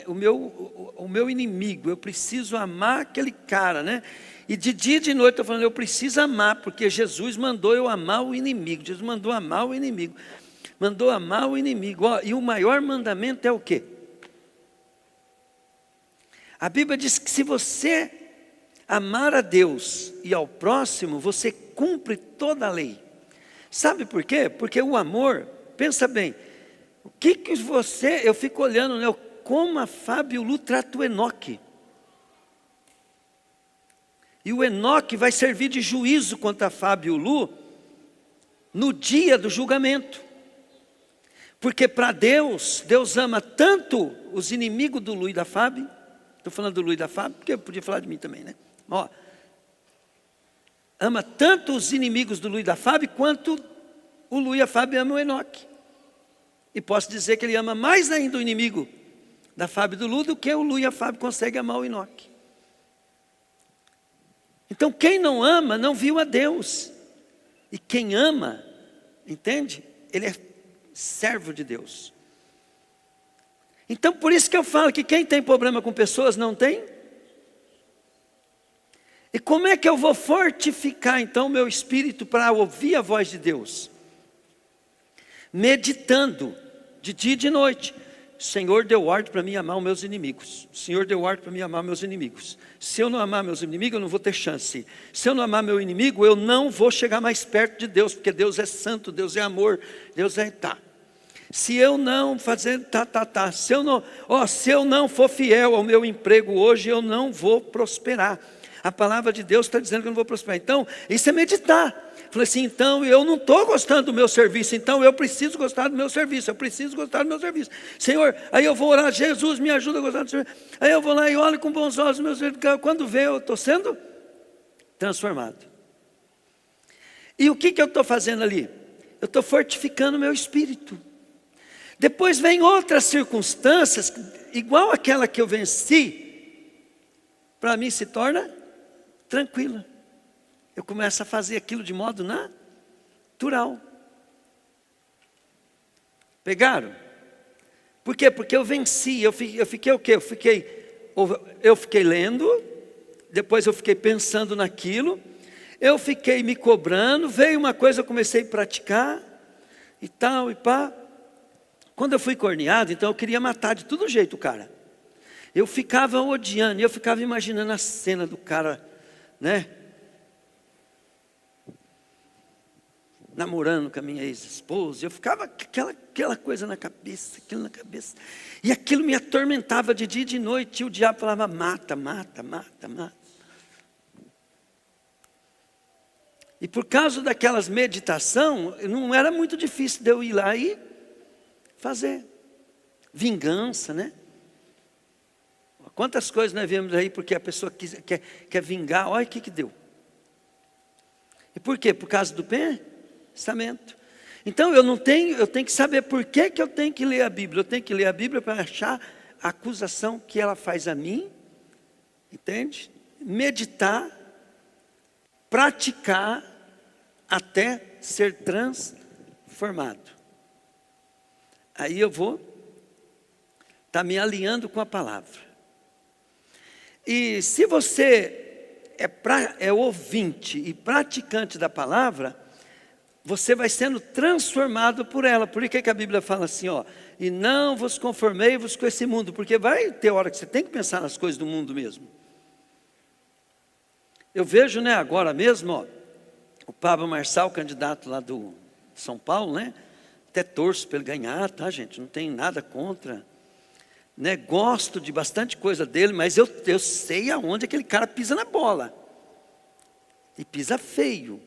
o meu inimigo, eu preciso amar aquele cara, né? E de dia e de noite eu estou falando, eu preciso amar, porque Jesus mandou eu amar o inimigo. Jesus mandou amar o inimigo. Mandou amar o inimigo. Ó, e o maior mandamento é o quê? A Bíblia diz que se você amar a Deus e ao próximo, você cumpre toda a lei. Sabe por quê? Porque o amor, pensa bem, o que você, eu fico olhando, né, como a Fábio Lu trata o Enoque. E o Enoque vai servir de juízo contra a Fábio Lu no dia do julgamento. Porque para Deus, Deus ama tanto os inimigos do Lu e da Fábio. Estou falando do Lu e da Fábio, porque eu podia falar de mim também, né? Ó, ama tanto os inimigos do Lu e da Fábio, quanto o Lu e a Fábio amam o Enoque. E posso dizer que ele ama mais ainda o inimigo da Fábio e do Lu, do que o Lu e a Fábio conseguem amar o Enoque. Então quem não ama, não viu a Deus. E quem ama, entende? Ele é servo de Deus. Então por isso que eu falo que quem tem problema com pessoas não tem. E como é que eu vou fortificar então o meu espírito para ouvir a voz de Deus? Meditando, de dia e de noite. O Senhor deu ordem para mim amar os meus inimigos. O Senhor deu ordem para mim amar meus inimigos. Se eu não amar meus inimigos, eu não vou ter chance. Se eu não amar meu inimigo, eu não vou chegar mais perto de Deus, porque Deus é santo, Deus é amor, Deus é Se eu não fazer se eu não for fiel ao meu emprego hoje, eu não vou prosperar. A palavra de Deus está dizendo que eu não vou prosperar. Então, isso é meditar. Falei assim, então eu não estou gostando do meu serviço, então eu preciso gostar do meu serviço, eu preciso gostar do meu serviço. Senhor, aí eu vou orar, Jesus me ajuda a gostar do serviço. Aí eu vou lá e olho com bons olhos o meu serviço, quando vê eu estou sendo transformado. E o que eu estou fazendo ali? Eu estou fortificando o meu espírito. Depois vem outras circunstâncias, igual aquela que eu venci, para mim se torna tranquila. Eu começo a fazer aquilo de modo natural. Pegaram? Por quê? Porque eu venci. Eu fiquei o quê? Eu fiquei lendo, depois eu fiquei pensando naquilo, eu fiquei me cobrando, veio uma coisa, eu comecei a praticar, e tal, e pá. Quando eu fui corneado, então eu queria matar de todo jeito o cara. Eu ficava odiando, eu ficava imaginando a cena do cara, né? Namorando com a minha ex-esposa, eu ficava com aquela coisa na cabeça, aquilo na cabeça, e aquilo me atormentava de dia e de noite, e o diabo falava, mata, mata, mata, mata. E por causa daquelas meditação, não era muito difícil de eu ir lá e fazer. Vingança, né? Quantas coisas nós vemos aí, porque a pessoa quer vingar, olha o que deu. E por quê? Por causa do pensamento. Então eu tenho que saber por que eu tenho que ler a Bíblia. Eu tenho que ler a Bíblia para achar a acusação que ela faz a mim, entende? Meditar, praticar, até ser transformado. Aí eu vou estar me alinhando com a palavra. E se você é ouvinte e praticante da palavra, você vai sendo transformado por ela. Por que a Bíblia fala assim, ó, e não vos conformei-vos com esse mundo, porque vai ter hora que você tem que pensar nas coisas do mundo mesmo. Eu vejo, né, agora mesmo, ó, o Pablo Marçal, candidato lá do São Paulo, né, até torço para ele ganhar, tá, gente, não tem nada contra, né, gosto de bastante coisa dele, mas eu sei aonde aquele cara pisa na bola, e pisa feio,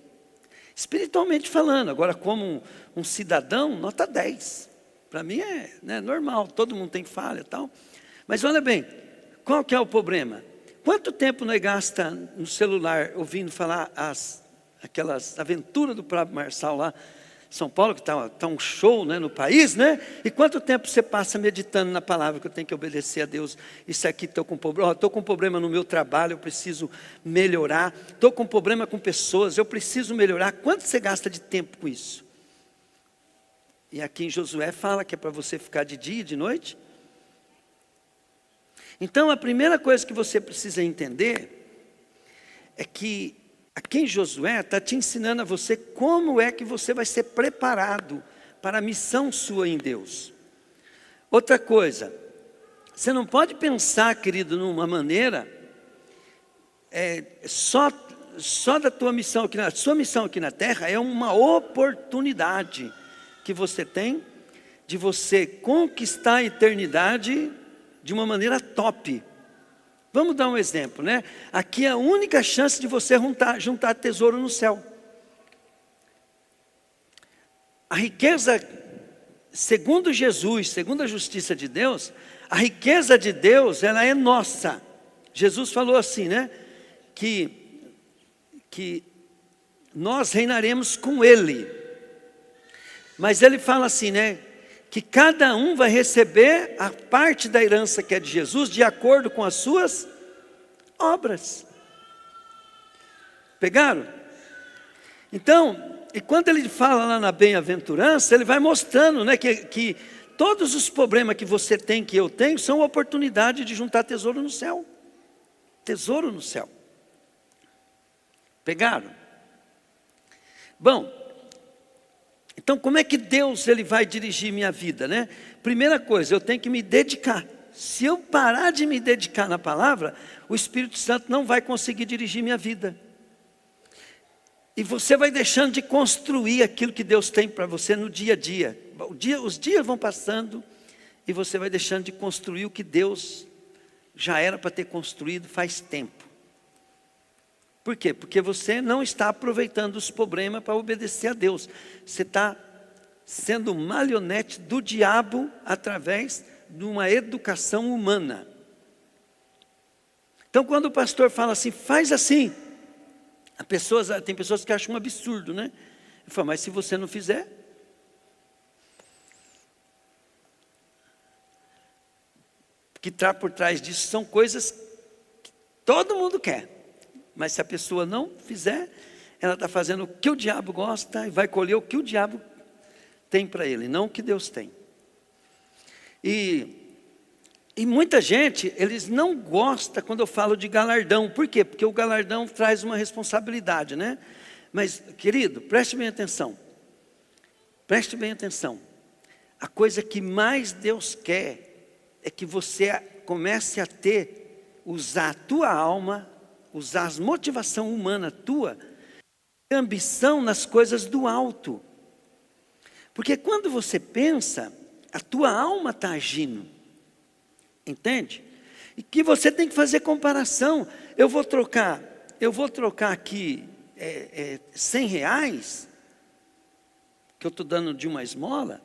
espiritualmente falando. Agora como um cidadão, nota 10, para mim é, né, normal, todo mundo tem falha e tal, mas olha bem, qual que é o problema? Quanto tempo nós gasta no celular ouvindo falar aquelas aventuras do Pablo Marçal lá em São Paulo, que está um show, né, no país, né? E quanto tempo você passa meditando na palavra que eu tenho que obedecer a Deus? Isso aqui, estou com problema, estou com problema no meu trabalho, eu preciso melhorar. Estou com problema com pessoas, eu preciso melhorar. Quanto você gasta de tempo com isso? E aqui em Josué fala que é para você ficar de dia e de noite. Então a primeira coisa que você precisa entender é que aqui em Josué está te ensinando a você como é que você vai ser preparado para a missão sua em Deus. Outra coisa, você não pode pensar, querido, numa maneira só só da tua missão aqui na sua missão aqui na terra é uma oportunidade que você tem de você conquistar a eternidade de uma maneira top. Vamos dar um exemplo, né? Aqui é a única chance de você juntar tesouro no céu. A riqueza, segundo Jesus, segundo a justiça de Deus, a riqueza de Deus, ela é nossa. Jesus falou assim, né? Que nós reinaremos com Ele. Mas Ele fala assim, né? Que cada um vai receber a parte da herança que é de Jesus, de acordo com as suas obras. Pegaram? Então, e quando ele fala lá na bem-aventurança, ele vai mostrando, né, que todos os problemas que você tem, que eu tenho, são oportunidade de juntar tesouro no céu. Tesouro no céu. Pegaram? Bom, então como é que Deus ele vai dirigir minha vida, né? Primeira coisa, eu tenho que me dedicar. Se eu parar de me dedicar na palavra, o Espírito Santo não vai conseguir dirigir minha vida. E você vai deixando de construir aquilo que Deus tem para você no dia a dia. Os dias vão passando e você vai deixando de construir o que Deus já era para ter construído faz tempo. Por quê? Porque você não está aproveitando os problemas para obedecer a Deus. Você está sendo marionete do diabo através de uma educação humana. Então quando o pastor fala assim, faz assim, tem pessoas que acham um absurdo, né? Eu falo, mas se você não fizer, o que está por trás disso são coisas que todo mundo quer. Mas se a pessoa não fizer, ela está fazendo o que o diabo gosta e vai colher o que o diabo tem para ele, não o que Deus tem. E muita gente, eles não gostam quando eu falo de galardão. Por quê? Porque o galardão traz uma responsabilidade, né? Mas, querido, preste bem atenção. Preste bem atenção. A coisa que mais Deus quer é que você comece a usar a tua alma, usar a motivação humana tua, ambição nas coisas do alto. Porque quando você pensa, a tua alma está agindo. Entende? E que você tem que fazer comparação. Eu vou trocar aqui R$100, que eu estou dando de uma esmola,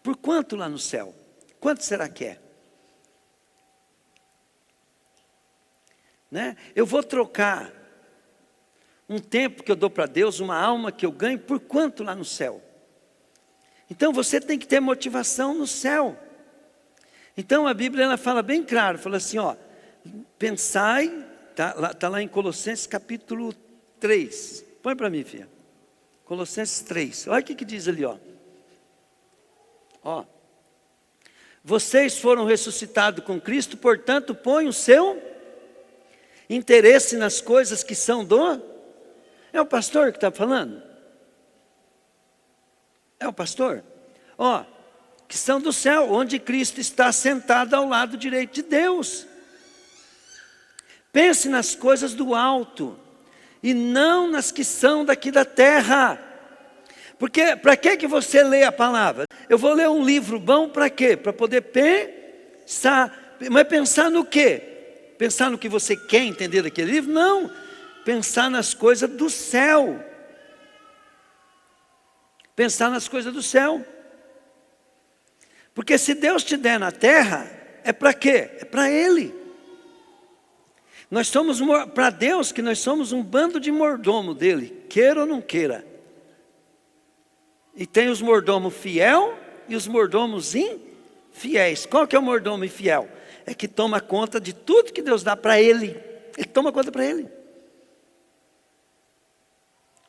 por quanto lá no céu? Quanto será que é? Né? Eu vou trocar um tempo que eu dou para Deus, uma alma que eu ganho, por quanto lá no céu? Então você tem que ter motivação no céu. Então a Bíblia ela fala bem claro, fala assim, ó, pensai, tá lá em Colossenses capítulo 3, põe para mim, filha, Colossenses 3, olha o que diz ali, ó, vocês foram ressuscitados com Cristo, portanto põe o seu interesse nas coisas que são é o pastor que está falando? É o pastor? Ó, que são do céu, onde Cristo está sentado ao lado direito de Deus. Pense nas coisas do alto, e não nas que são daqui da terra. Porque, para que você lê a palavra? Eu vou ler um livro bom para quê? Para poder pensar, mas pensar no quê? Pensar no que você quer entender daquele livro? Não, pensar nas coisas do céu. Pensar nas coisas do céu. Porque se Deus te der na terra, é para quê? É para Ele. Nós somos, para Deus, que nós somos um bando de mordomo dEle, queira ou não queira. E tem os mordomos fiel e os mordomos infiéis. Qual que é o mordomo infiel? É que toma conta de tudo que Deus dá para ele. Ele toma conta para ele.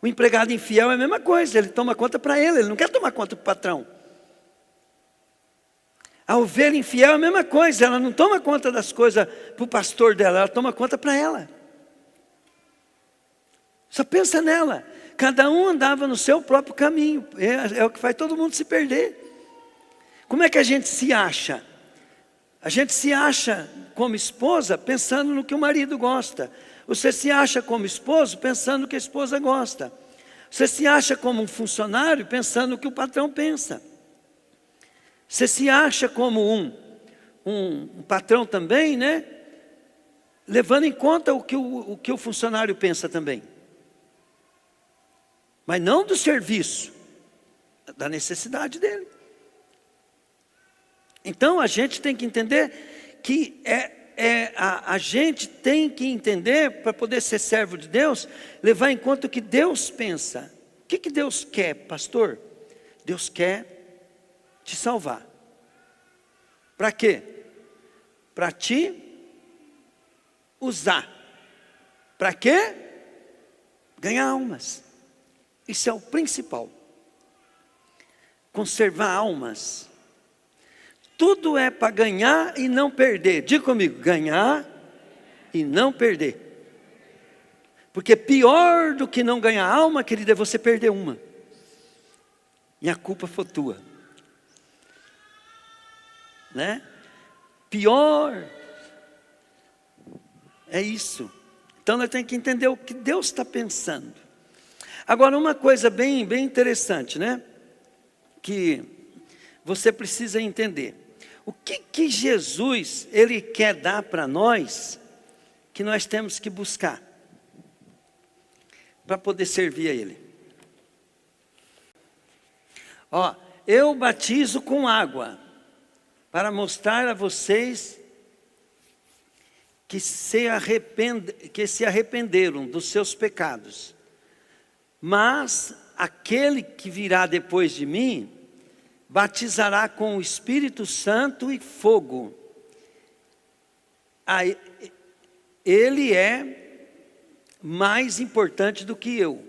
O empregado infiel é a mesma coisa, ele toma conta para ele não quer tomar conta para o patrão. A ovelha infiel é a mesma coisa, ela não toma conta das coisas para o pastor dela, ela toma conta para ela. Só pensa nela. Cada um andava no seu próprio caminho. É o que faz todo mundo se perder. Como é que a gente se acha? A gente se acha como esposa pensando no que o marido gosta. Você se acha como esposo pensando que a esposa gosta. Você se acha como um funcionário pensando o que o patrão pensa. Você se acha como um patrão também, né? Levando em conta o que o funcionário pensa também. Mas não do serviço, da necessidade dele. Então a gente tem que entender que a gente tem que entender, para poder ser servo de Deus, levar em conta o que Deus pensa. O que Deus quer, pastor? Deus quer te salvar. Para quê? Para te usar. Para quê? Ganhar almas. Isso é o principal. Conservar almas. Tudo é para ganhar e não perder. Diga comigo, ganhar e não perder. Porque pior do que não ganhar alma, querida, é você perder uma. E a culpa foi tua. Né? Pior é isso. Então nós temos que entender o que Deus está pensando. Agora uma coisa bem interessante, né? Que você precisa entender. O que Jesus, Ele quer dar para nós, que nós temos que buscar, para poder servir a Ele. Ó, eu batizo com água, para mostrar a vocês que se arrependeram dos seus pecados. Mas aquele que virá depois de mim, batizará com o Espírito Santo e fogo. Ele é mais importante do que eu.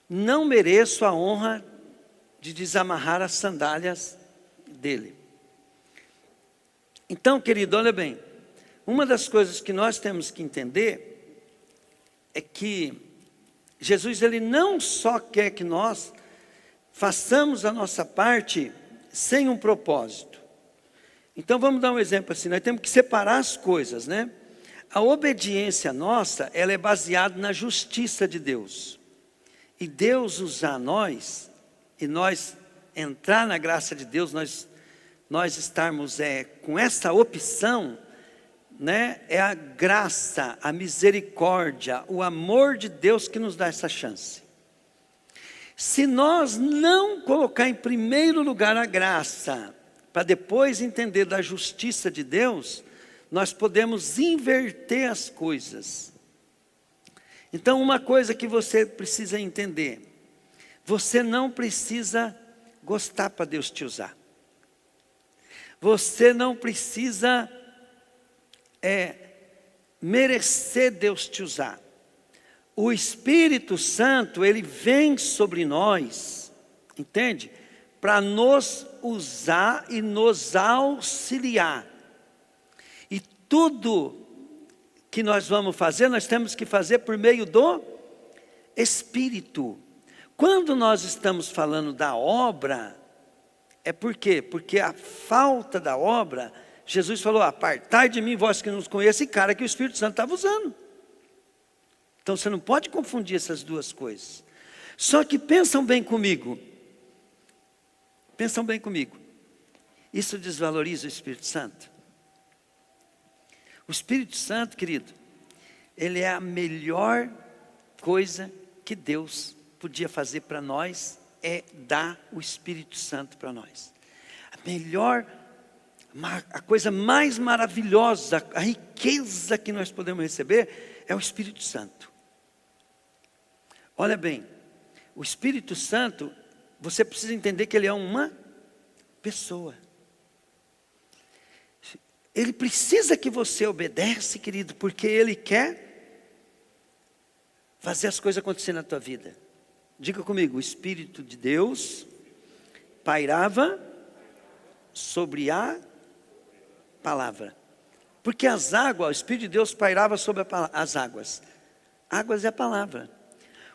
Não mereço a honra de desamarrar as sandálias dele. Então, querido, olha bem. Uma das coisas que nós temos que entender é que Jesus, Ele não só quer que nós façamos a nossa parte sem um propósito. Então vamos dar um exemplo assim, nós temos que separar as coisas, né? A obediência nossa, ela é baseada na justiça de Deus. E Deus usar nós, e nós entrar na graça de Deus, nós estarmos com essa opção, né? É a graça, a misericórdia, o amor de Deus que nos dá essa chance. Se nós não colocar em primeiro lugar a graça, para depois entender da justiça de Deus, nós podemos inverter as coisas. Então uma coisa que você precisa entender, você não precisa gostar para Deus te usar. Você não precisa merecer Deus te usar. O Espírito Santo, ele vem sobre nós, entende? Para nos usar e nos auxiliar. E tudo que nós vamos fazer, nós temos que fazer por meio do Espírito. Quando nós estamos falando da obra, é por quê? Porque a falta da obra, Jesus falou, apartai de mim, vós que não nos conhecem, cara que o Espírito Santo estava usando. Então você não pode confundir essas duas coisas. Só que pensam bem comigo. Pensam bem comigo. Isso desvaloriza o Espírito Santo? O Espírito Santo, querido, ele é a melhor coisa que Deus podia fazer para nós, é dar o Espírito Santo para nós. A coisa mais maravilhosa, a riqueza que nós podemos receber é o Espírito Santo. Olha bem, o Espírito Santo, você precisa entender que ele é uma pessoa. Ele precisa que você obedece, querido, porque ele quer fazer as coisas acontecerem na tua vida. Diga comigo, o Espírito de Deus pairava sobre a palavra. Porque as águas, o Espírito de Deus pairava sobre as águas. Águas é a palavra.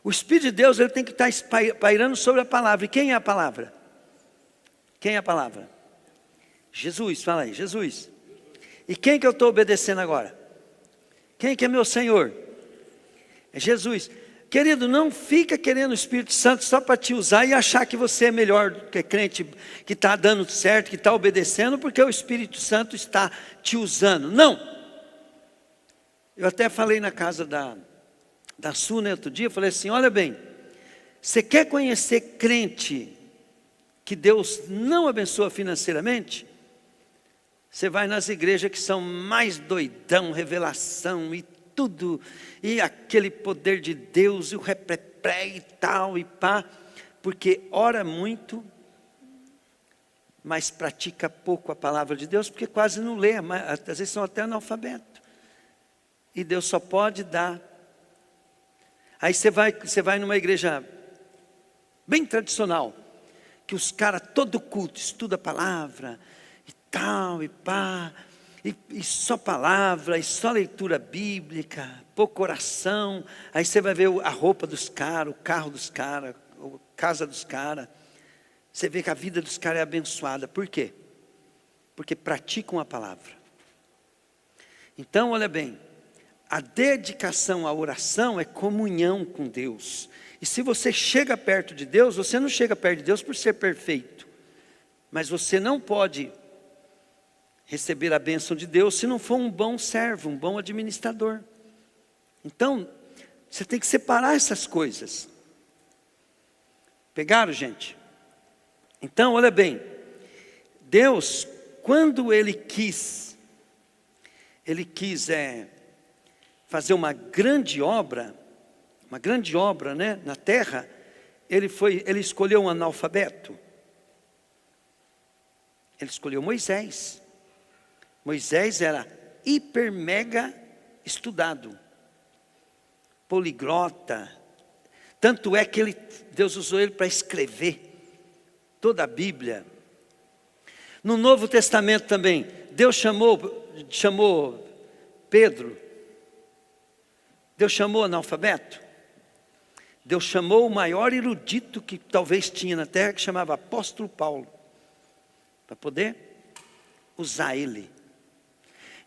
O Espírito de Deus, ele tem que estar pairando sobre a palavra. E quem é a palavra? Quem é a palavra? Jesus, fala aí, Jesus. E quem que eu estou obedecendo agora? Quem que é meu Senhor? É Jesus. Querido, não fica querendo o Espírito Santo só para te usar e achar que você é melhor do que crente, que está dando certo, que está obedecendo, porque o Espírito Santo está te usando. Não. Eu até falei na casa da Su, né, outro dia, eu falei assim, olha bem, você quer conhecer crente que Deus não abençoa financeiramente? Você vai nas igrejas que são mais doidão, revelação e tudo, e aquele poder de Deus, e o repré e tal, e pá, porque ora muito, mas pratica pouco a palavra de Deus, porque quase não lê, às vezes são até analfabetos, e Deus só pode dar. Aí você vai numa igreja bem tradicional, que os caras todo culto, estuda a palavra, e tal, e pá, e só palavra, e só leitura bíblica, pouco oração. Aí você vai ver a roupa dos caras, o carro dos caras, a casa dos caras. Você vê que a vida dos caras é abençoada. Por quê? Porque praticam a palavra. Então, olha bem, a dedicação à oração é comunhão com Deus. E se você chega perto de Deus, você não chega perto de Deus por ser perfeito. Mas você não pode receber a bênção de Deus se não for um bom servo, um bom administrador. Então, você tem que separar essas coisas. Pegaram, gente? Então, olha bem, Deus, quando Ele quis fazer uma grande obra, né, na terra, Ele escolheu um analfabeto. Ele escolheu Moisés. Moisés era hiper mega estudado, poliglota, tanto é que Deus usou ele para escrever toda a Bíblia. No Novo Testamento também, Deus chamou Pedro, Deus chamou analfabeto, Deus chamou o maior erudito que talvez tinha na terra, que chamava apóstolo Paulo, para poder usar ele.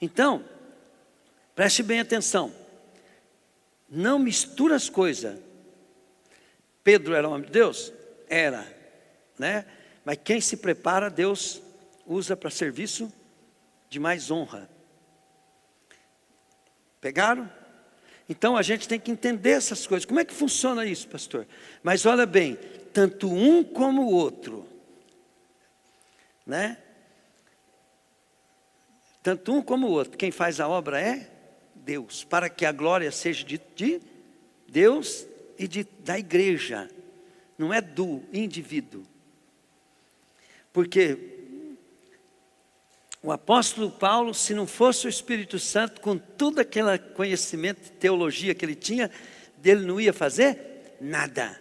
Então, preste bem atenção, não mistura as coisas. Pedro era homem de Deus? Era, né? Mas quem se prepara, Deus usa para serviço de mais honra. Pegaram? Então a gente tem que entender essas coisas. Como é que funciona isso, pastor? Mas olha bem, tanto um como o outro, né? Tanto um como o outro, quem faz a obra é Deus, para que a glória seja de Deus e da igreja, não é do indivíduo. Porque o apóstolo Paulo, se não fosse o Espírito Santo, com todo aquele conhecimento de teologia que ele tinha, dele não ia fazer nada.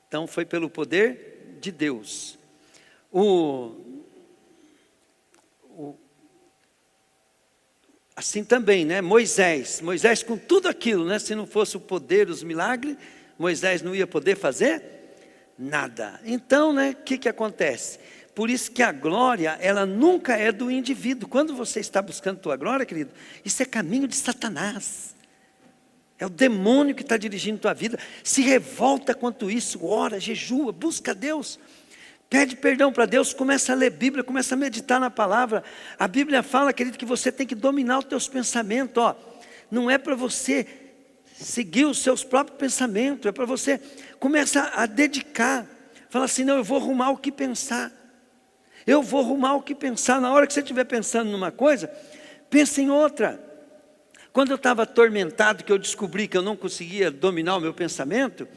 Então foi pelo poder de Deus. Assim também, né? Moisés com tudo aquilo, né? Se não fosse o poder, os milagres, Moisés não ia poder fazer nada. Então, né? O que acontece? Por isso que a glória, ela nunca é do indivíduo. Quando você está buscando tua glória, querido, isso é caminho de Satanás. É o demônio que está dirigindo tua vida. Se revolta quanto isso, ora, jejua, busca Deus. Pede perdão para Deus, começa a ler Bíblia, começa a meditar na palavra. A Bíblia fala, querido, que você tem que dominar os teus pensamentos. Ó. Não é para você seguir os seus próprios pensamentos, é para você começar a dedicar. Fala assim, não, eu vou arrumar o que pensar. Eu vou arrumar o que pensar. Na hora que você estiver pensando numa coisa, pense em outra. Quando eu estava atormentado, que eu descobri que eu não conseguia dominar o meu pensamento,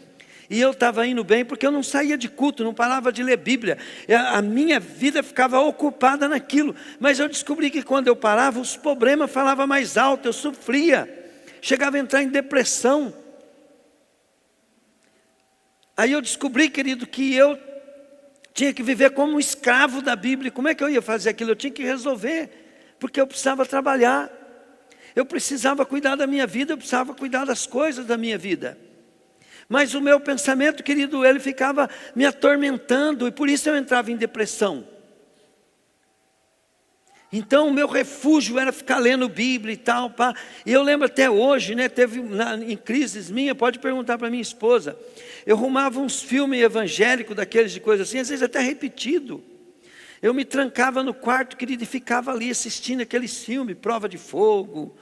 e eu estava indo bem, porque eu não saía de culto, não parava de ler Bíblia. A minha vida ficava ocupada naquilo. Mas eu descobri que quando eu parava, os problemas falavam mais alto, eu sofria. Chegava a entrar em depressão. Aí eu descobri, querido, que eu tinha que viver como um escravo da Bíblia. Como é que eu ia fazer aquilo? Eu tinha que resolver, porque eu precisava trabalhar. Eu precisava cuidar da minha vida, eu precisava cuidar das coisas da minha vida. Mas o meu pensamento, querido, ele ficava me atormentando, e por isso eu entrava em depressão. Então o meu refúgio era ficar lendo Bíblia e tal, pá. E eu lembro até hoje, né, teve em crises minha, pode perguntar para minha esposa, eu arrumava uns filmes evangélicos daqueles de coisa assim, às vezes até repetido. Eu me trancava no quarto, querido, e ficava ali assistindo aqueles filmes, Prova de Fogo,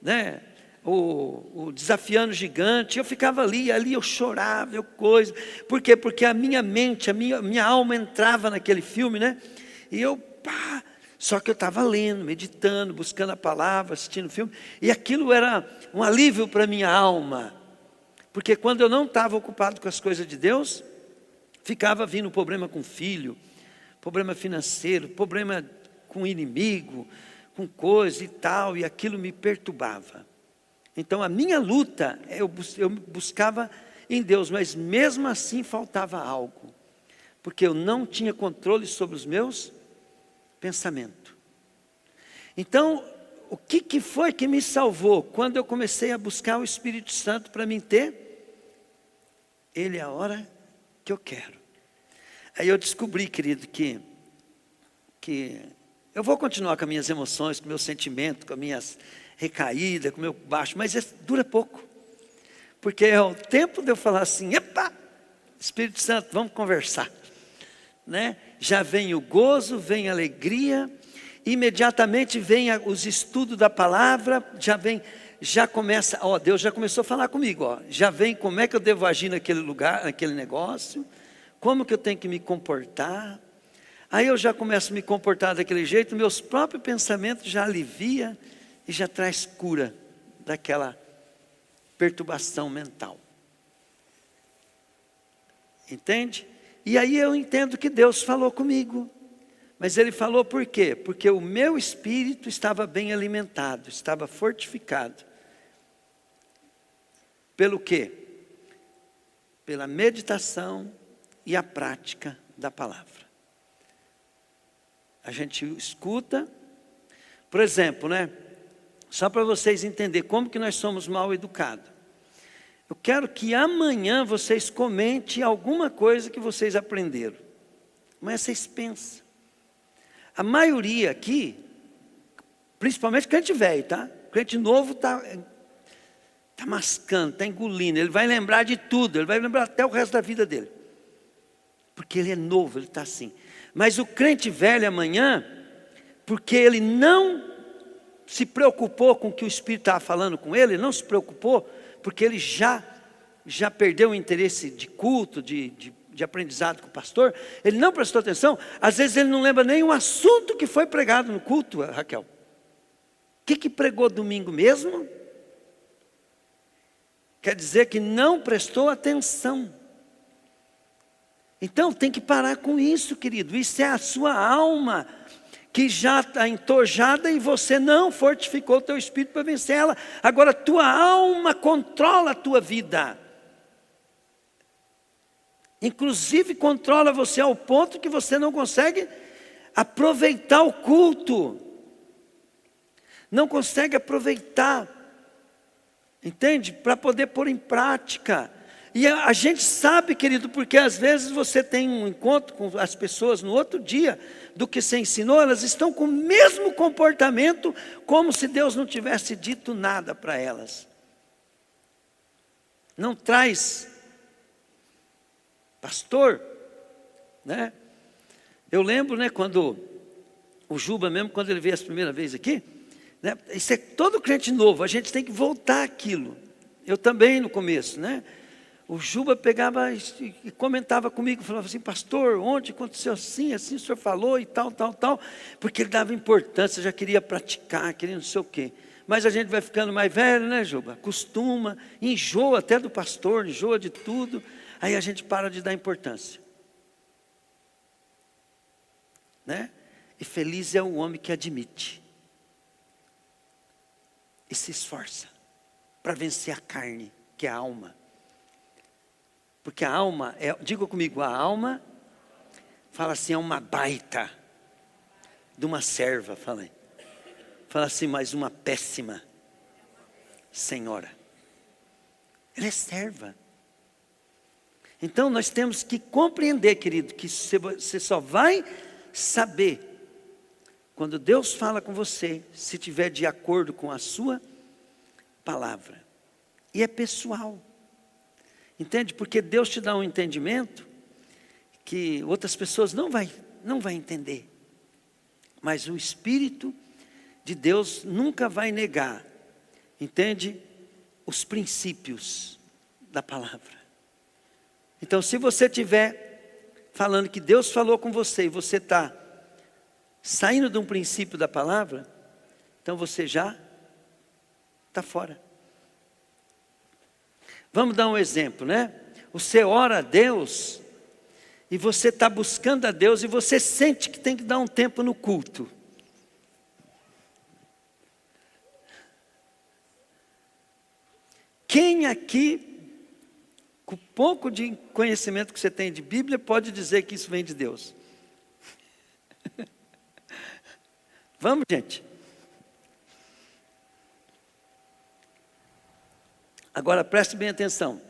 né, o Desafiando o Gigante. Eu ficava ali eu chorava, coisa. Por quê? Porque a minha mente, a minha alma entrava naquele filme, né? E eu, pá. Só que eu estava lendo, meditando, buscando a palavra, assistindo o filme. E aquilo era um alívio para a minha alma. Porque quando eu não estava ocupado com as coisas de Deus, ficava vindo problema com o filho, problema financeiro, problema com o inimigo, com coisa e tal. E aquilo me perturbava. Então a minha luta, eu buscava em Deus, mas mesmo assim faltava algo. Porque eu não tinha controle sobre os meus pensamento. Então, o que foi que me salvou? Quando eu comecei a buscar o Espírito Santo para mim ter, Ele é a hora que eu quero. Aí eu descobri, querido, que eu vou continuar com as minhas emoções, com o meu sentimento, com as minhas recaídas, com o meu baixo, mas dura pouco. Porque é o tempo de eu falar assim, epa, Espírito Santo, vamos conversar. Né? Já vem o gozo, vem a alegria, imediatamente vem os estudos da palavra, já começa, Deus já começou a falar comigo, já vem como é que eu devo agir naquele lugar, naquele negócio, como que eu tenho que me comportar. Aí eu já começo a me comportar daquele jeito, meus próprios pensamentos já alivia e já traz cura daquela perturbação mental. Entende? E aí eu entendo que Deus falou comigo. Mas Ele falou por quê? Porque o meu espírito estava bem alimentado, estava fortificado. Pelo quê? Pela meditação e a prática da palavra. A gente escuta, por exemplo, né? Só para vocês entenderem como que nós somos mal educados. Eu quero que amanhã vocês comentem alguma coisa que vocês aprenderam. Amanhã vocês pensam. A maioria aqui, principalmente crente velho, tá? Crente novo está mascando, está engolindo. Ele vai lembrar de tudo, ele vai lembrar até o resto da vida dele. Porque ele é novo, ele está assim. Mas o crente velho amanhã, porque ele não se preocupou com o que o Espírito estava falando com ele, não se preocupou, porque ele já perdeu o interesse de culto, de aprendizado com o pastor, ele não prestou atenção, às vezes ele não lembra nem o assunto que foi pregado no culto, Raquel. O que pregou domingo mesmo? Quer dizer que não prestou atenção. Então tem que parar com isso, querido. Isso é a sua alma que já está entojada e você não fortificou o teu espírito para vencer ela. Agora tua alma controla a tua vida. Inclusive controla você ao ponto que você não consegue aproveitar o culto. Não consegue aproveitar. Entende? Para poder pôr em prática. E a gente sabe, querido, porque às vezes você tem um encontro com as pessoas no outro dia do que você ensinou, elas estão com o mesmo comportamento, como se Deus não tivesse dito nada para elas. Não traz, pastor, né? Eu lembro, né, quando o Juba mesmo, quando ele veio a primeira vez aqui, né, isso é todo crente novo, a gente tem que voltar àquilo. Eu também no começo, né? O Juba pegava e comentava comigo, falava assim, pastor, ontem aconteceu assim, assim o senhor falou e tal, porque ele dava importância, já queria praticar, queria não sei o quê. Mas a gente vai ficando mais velho, né, Juba? Acostuma, enjoa até do pastor, enjoa de tudo, aí a gente para de dar importância. Né? E feliz é o homem que admite e se esforça para vencer a carne, que é a alma. Porque a alma, diga comigo, a alma, fala assim, é uma baita de uma serva, fala assim, mas uma péssima senhora. Ela é serva. Então nós temos que compreender, querido, que você só vai saber quando Deus fala com você, se tiver de acordo com a sua palavra. E é pessoal. Entende? Porque Deus te dá um entendimento que outras pessoas não vai entender. Mas o Espírito de Deus nunca vai negar, entende? Os princípios da palavra. Então, se você estiver falando que Deus falou com você e você está saindo de um princípio da palavra, então você já está fora. Vamos dar um exemplo, né? Você ora a Deus e você está buscando a Deus e você sente que tem que dar um tempo no culto. Quem aqui, com pouco de conhecimento que você tem de Bíblia, pode dizer que isso vem de Deus? Vamos, gente. Agora preste bem atenção.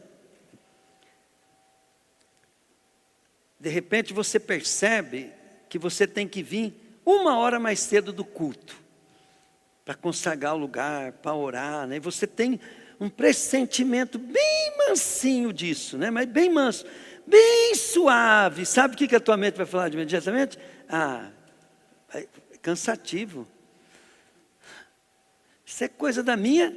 De repente você percebe que você tem que vir 1 hora mais cedo do culto, para consagrar o lugar, para orar, né? E você tem um pressentimento bem mansinho disso, né? Mas bem manso, bem suave. Sabe o que a tua mente vai falar imediatamente? É cansativo. Isso é coisa da minha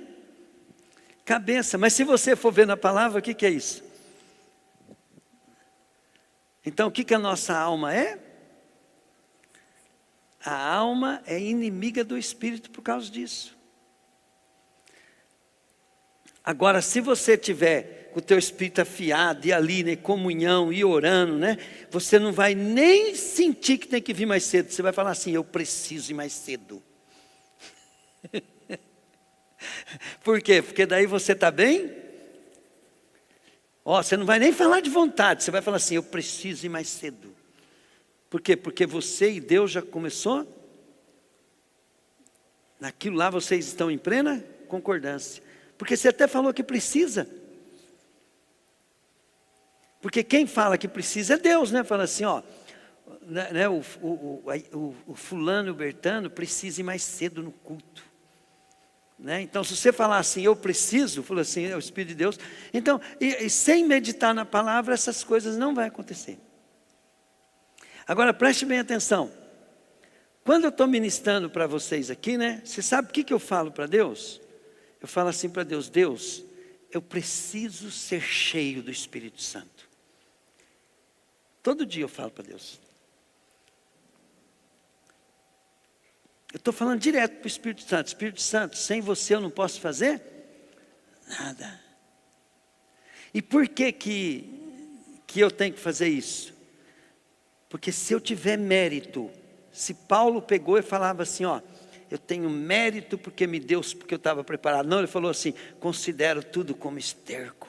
cabeça. Mas se você for ver na palavra, o que é isso? Então o que a nossa alma é? A alma é inimiga do Espírito por causa disso. Agora, se você tiver com o teu espírito afiado, e ali, né, comunhão, e orando, né, você não vai nem sentir que tem que vir mais cedo. Você vai falar assim, eu preciso ir mais cedo. Por quê? Porque daí você está bem? Você não vai nem falar de vontade, você vai falar assim, eu preciso ir mais cedo. Por quê? Porque você e Deus já começou. Naquilo lá vocês estão em plena concordância. Porque você até falou que precisa. Porque quem fala que precisa é Deus, né? Fala assim, né, o fulano, o Bertano, precisa ir mais cedo no culto. Né? Então, se você falar assim, eu preciso, falou assim, é o Espírito de Deus. Então, e sem meditar na palavra, essas coisas não vão acontecer. Agora, preste bem atenção. Quando eu estou ministrando para vocês aqui, né? Você sabe o que eu falo para Deus? Eu falo assim para Deus, Deus, eu preciso ser cheio do Espírito Santo. Todo dia eu falo para Deus. Eu estou falando direto para o Espírito Santo. Espírito Santo, sem você eu não posso fazer nada. E por que eu tenho que fazer isso? Porque se eu tiver mérito, se Paulo pegou e falava assim, eu tenho mérito porque me deu, porque eu estava preparado. Não, ele falou assim, considero tudo como esterco.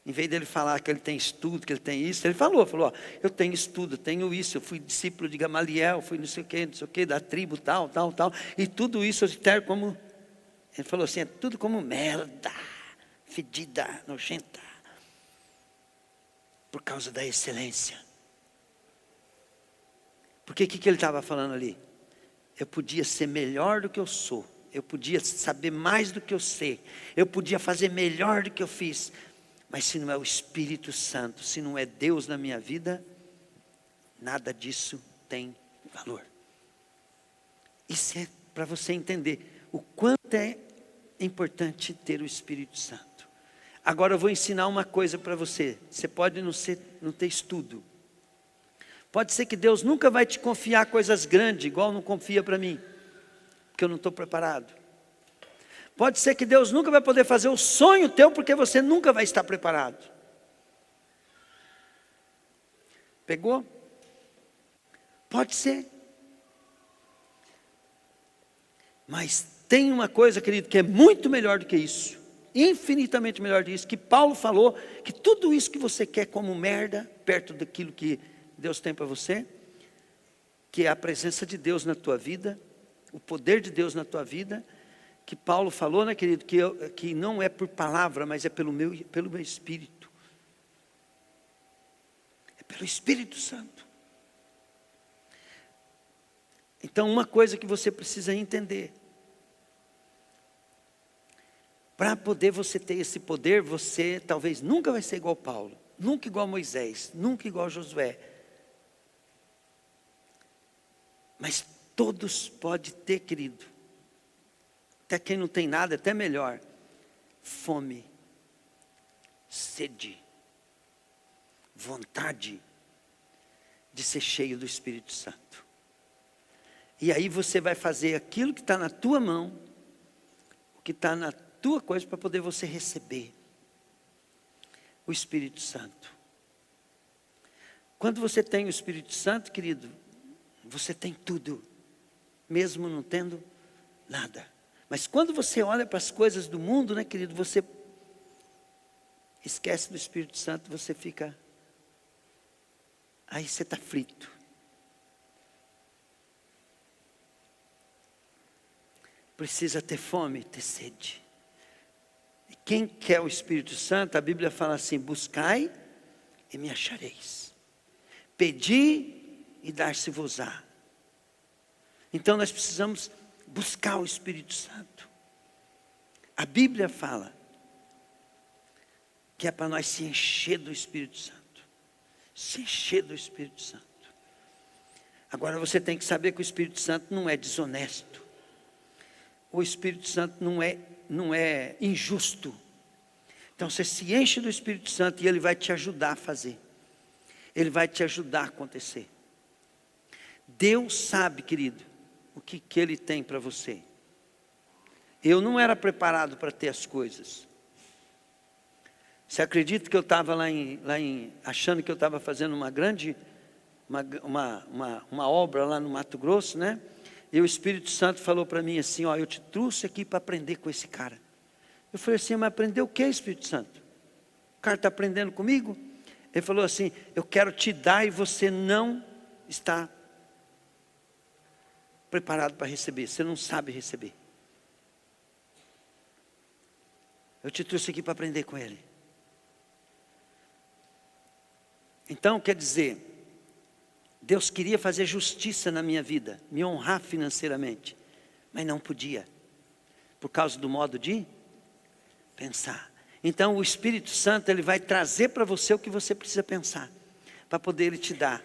Em vez dele falar que ele tem estudo, que ele tem isso, ele falou, eu tenho estudo, tenho isso, eu fui discípulo de Gamaliel, fui não sei o que, da tribo tal. E tudo isso eu esterco como, ele falou assim, é tudo como merda, fedida, nojenta. Por causa da excelência. Porque o que ele estava falando ali? Eu podia ser melhor do que eu sou. Eu podia saber mais do que eu sei. Eu podia fazer melhor do que eu fiz. Mas se não é o Espírito Santo, se não é Deus na minha vida, nada disso tem valor. Isso é para você entender o quanto é importante ter o Espírito Santo. Agora eu vou ensinar uma coisa para você. Você pode não ter estudo. Pode ser que Deus nunca vai te confiar coisas grandes, igual não confia para mim, porque eu não estou preparado. Pode ser que Deus nunca vai poder fazer o sonho teu, porque você nunca vai estar preparado. Pegou? Pode ser. Mas tem uma coisa, querido, que é muito melhor do que isso. Infinitamente melhor do que isso. Que Paulo falou, que tudo isso que você quer como merda, perto daquilo que Deus tem para você, que é a presença de Deus na tua vida, o poder de Deus na tua vida, que Paulo falou, né, querido, que não é por palavra, mas é pelo meu Espírito. É pelo Espírito Santo. Então, uma coisa que você precisa entender. Para poder você ter esse poder, você talvez nunca vai ser igual Paulo, nunca igual Moisés, nunca igual Josué. Mas todos podem ter, querido. Até quem não tem nada, até melhor. Fome, sede, vontade de ser cheio do Espírito Santo. E aí você vai fazer aquilo que está na tua mão, o que está na tua coisa, para poder você receber o Espírito Santo. Quando você tem o Espírito Santo, querido, você tem tudo, mesmo não tendo nada. Mas quando você olha para as coisas do mundo, né, querido, você esquece do Espírito Santo, você fica, aí você está frito. Precisa ter fome, ter sede. E quem quer o Espírito Santo, a Bíblia fala assim: buscai e me achareis. Pedi e dar-se-vos-á. Então nós precisamos buscar o Espírito Santo. A Bíblia fala que é para nós se encher do Espírito Santo. Se encher do Espírito Santo. Agora você tem que saber que o Espírito Santo não é desonesto. O Espírito Santo não é injusto. Então você se enche do Espírito Santo e Ele vai te ajudar a fazer. Ele vai te ajudar a acontecer. Deus sabe, querido, o que Ele tem para você. Eu não era preparado para ter as coisas. Você acredita que eu estava achando que eu estava fazendo uma grande, uma obra lá no Mato Grosso, né? E o Espírito Santo falou para mim assim: ó, eu te trouxe aqui para aprender com esse cara. Eu falei assim: mas aprender o que, Espírito Santo? O cara está aprendendo comigo? Ele falou assim: eu quero te dar e você não está preparado para receber, você não sabe receber. Eu te trouxe aqui para aprender com ele. Então, quer dizer, Deus queria fazer justiça na minha vida, me honrar financeiramente, mas não podia, por causa do modo de pensar. Então o Espírito Santo, ele vai trazer para você o que você precisa pensar, para poder ele te dar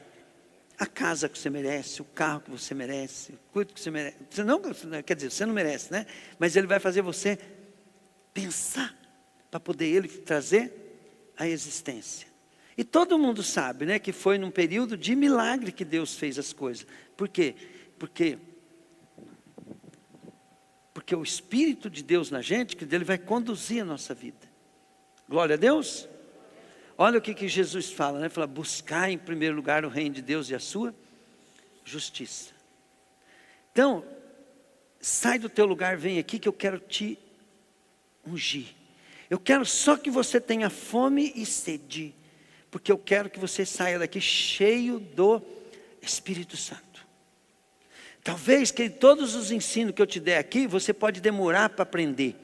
a casa que você merece, o carro que você merece, o culto que você merece. Você não, quer dizer, você não merece, né? Mas ele vai fazer você pensar, para poder ele trazer a existência. E todo mundo sabe, né, que foi num período de milagre que Deus fez as coisas. Por quê? Porque o Espírito de Deus na gente, que dele vai conduzir a nossa vida. Glória a Deus. Olha o que Jesus fala, né? Fala: buscar em primeiro lugar o reino de Deus e a sua justiça. Então, sai do teu lugar, vem aqui que eu quero te ungir. Eu quero só que você tenha fome e sede, porque eu quero que você saia daqui cheio do Espírito Santo. Talvez que todos os ensinos que eu te der aqui, você pode demorar para aprender.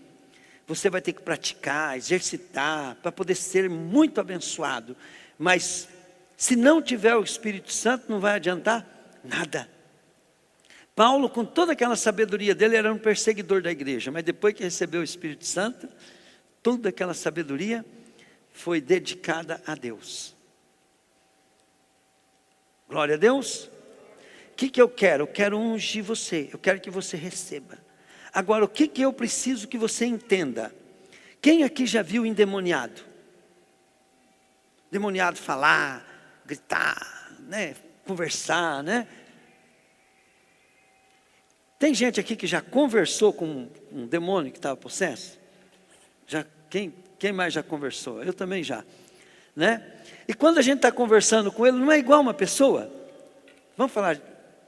Você vai ter que praticar, exercitar, para poder ser muito abençoado. Mas se não tiver o Espírito Santo, não vai adiantar nada. Paulo, com toda aquela sabedoria dele, era um perseguidor da igreja. Mas depois que recebeu o Espírito Santo, toda aquela sabedoria foi dedicada a Deus. Glória a Deus. O que eu quero? Eu quero ungir você. Eu quero que você receba. Agora, o que eu preciso que você entenda? Quem aqui já viu endemoniado? Endemoniado falar, gritar, né? Conversar, né? Tem gente aqui que já conversou com um demônio que estava possesso? Já, quem mais já conversou? Eu também já, né? E quando a gente está conversando com ele, não é igual uma pessoa? Vamos falar,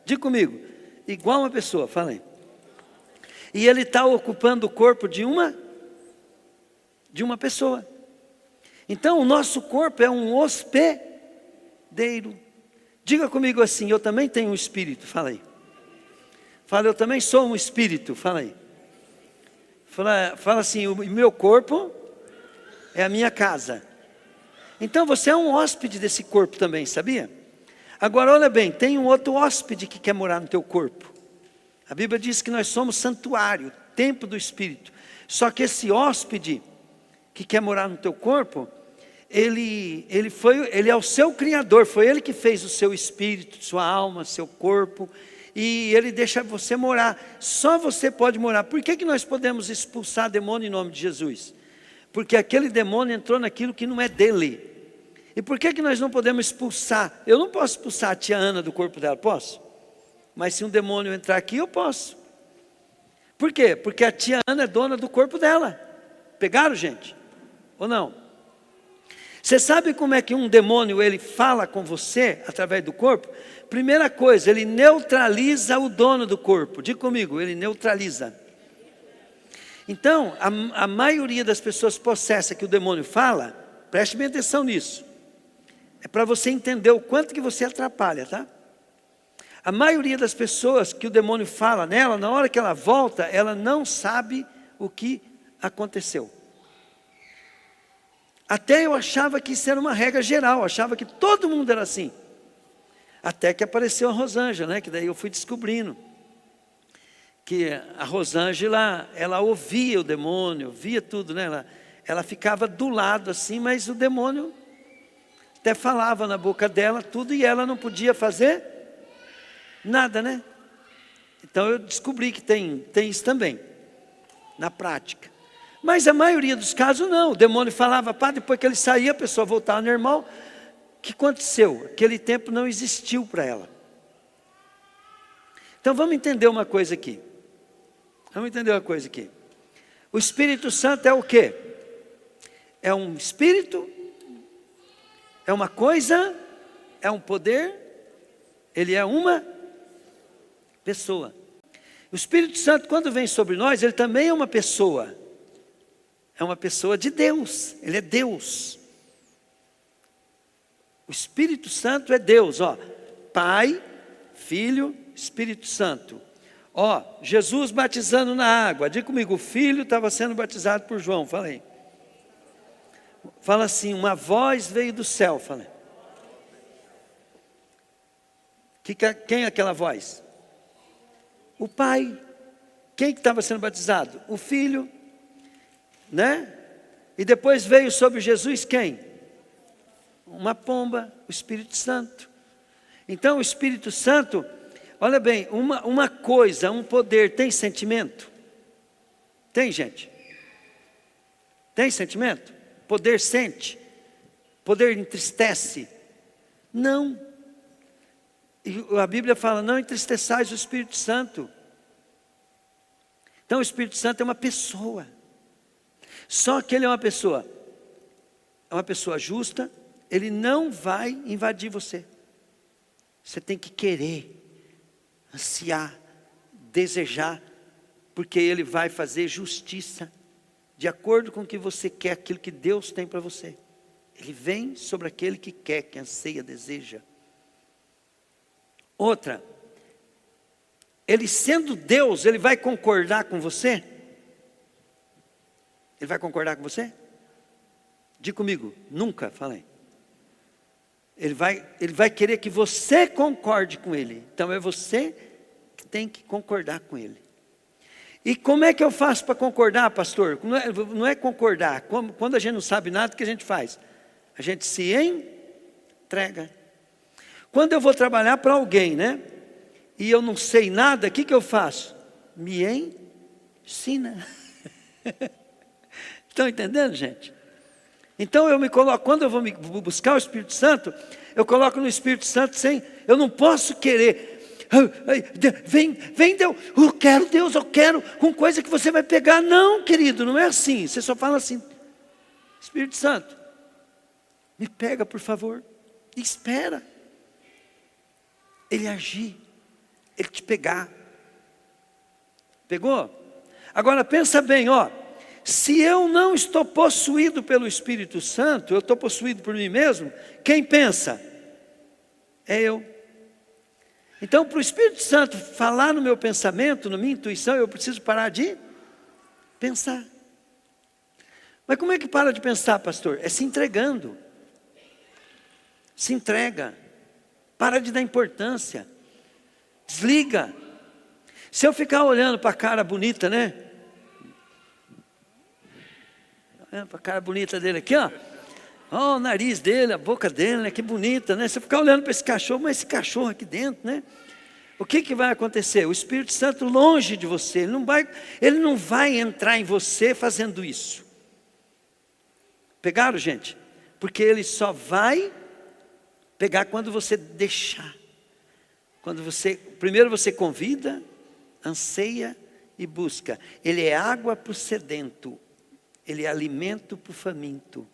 diga comigo, igual uma pessoa, fala aí. E ele está ocupando o corpo de uma pessoa. Então o nosso corpo é um hospedeiro. Diga comigo assim: eu também tenho um espírito, fala aí. Fala: eu também sou um espírito, fala aí. Fala assim: o meu corpo é a minha casa. Então você é um hóspede desse corpo também, sabia? Agora olha bem, tem um outro hóspede que quer morar no teu corpo. A Bíblia diz que nós somos santuário, templo do Espírito. Só que esse hóspede que quer morar no teu corpo, ele é o seu criador, foi ele que fez o seu espírito, sua alma, seu corpo, e ele deixa você morar. Só você pode morar. Por que nós podemos expulsar demônio em nome de Jesus? Porque aquele demônio entrou naquilo que não é dele. E por que nós não podemos expulsar? Eu não posso expulsar a tia Ana do corpo dela, posso? Mas se um demônio entrar aqui, eu posso. Por quê? Porque a tia Ana é dona do corpo dela. Pegaram, gente? Ou não? Você sabe como é que um demônio ele fala com você através do corpo? Primeira coisa, ele neutraliza o dono do corpo. Diga comigo, ele neutraliza. Então, a maioria das pessoas possessas que o demônio fala, preste bem atenção nisso. É para você entender o quanto que você atrapalha, tá? A maioria das pessoas que o demônio fala nela, na hora que ela volta, ela não sabe o que aconteceu. Até eu achava que isso era uma regra geral, achava que todo mundo era assim. Até que apareceu a Rosângela, né? Que daí eu fui descobrindo que a Rosângela, ela ouvia o demônio, via tudo, né? Ela ficava do lado assim, mas o demônio até falava na boca dela tudo e ela não podia fazer nada, né? Então eu descobri que tem isso também, na prática. Mas a maioria dos casos não, o demônio falava, pá, depois que ele saía, a pessoa voltava normal. O que aconteceu? Aquele tempo não existiu para ela. Então vamos entender uma coisa aqui. O Espírito Santo é o quê? É um espírito? É uma coisa? É um poder? Ele é uma pessoa. O Espírito Santo, quando vem sobre nós, ele também é uma pessoa. É uma pessoa de Deus. Ele é Deus. O Espírito Santo é Deus, ó. Pai, Filho, Espírito Santo. Ó, Jesus batizando na água. Diga comigo, o Filho estava sendo batizado por João. Fala aí. Fala assim, uma voz veio do céu. Fala aí. Quem é aquela voz? O Pai. Quem que estava sendo batizado? O Filho. Né? E depois veio sobre Jesus quem? Uma pomba, o Espírito Santo. Então o Espírito Santo, olha bem, uma coisa, um poder, tem sentimento? Tem, gente? Tem sentimento? Poder sente? Poder entristece? Não. E a Bíblia fala, não entristeçais o Espírito Santo. Então o Espírito Santo é uma pessoa. Só que ele é uma pessoa justa, ele não vai invadir você. Você tem que querer, ansiar, desejar, porque ele vai fazer justiça, de acordo com o que você quer, aquilo que Deus tem para você. Ele vem sobre aquele que quer, que anseia, deseja. Outra, ele sendo Deus, ele vai concordar com você? Ele vai concordar com você? Diga comigo, nunca, falei. Ele vai querer que você concorde com ele. Então é você que tem que concordar com ele. E como é que eu faço para concordar, pastor? Não é concordar. Quando a gente não sabe nada, o que a gente faz? A gente se entrega. Quando eu vou trabalhar para alguém, né? E eu não sei nada, o que eu faço? Me ensina. Estão entendendo, gente? Então eu me coloco, quando eu vou buscar o Espírito Santo, eu coloco no Espírito Santo eu não posso querer, vem Deus, eu quero, com coisa que você vai pegar. Não, querido, não é assim. Você só fala assim, Espírito Santo, me pega por favor, e espera ele agir, ele te pegar. Pegou? Agora pensa bem, ó. Se eu não estou possuído pelo Espírito Santo, eu estou possuído por mim mesmo, quem pensa? É eu. Então, para o Espírito Santo falar no meu pensamento, na minha intuição, eu preciso parar de pensar. Mas como é que para de pensar, pastor? É se entregando. Se entrega. Para de dar importância. Desliga. Se eu ficar olhando para a cara bonita, né? Olhando para a cara bonita dele aqui, ó. Ó, o nariz dele, a boca dele, né? Que bonita, né? Se eu ficar olhando para esse cachorro, mas esse cachorro aqui dentro, né? O que vai acontecer? O Espírito Santo longe de você, ele não vai entrar em você fazendo isso. Pegaram, gente? Porque ele só vai pegar quando você deixar. Primeiro você convida, anseia e busca. Ele é água para o sedento, ele é alimento para o faminto,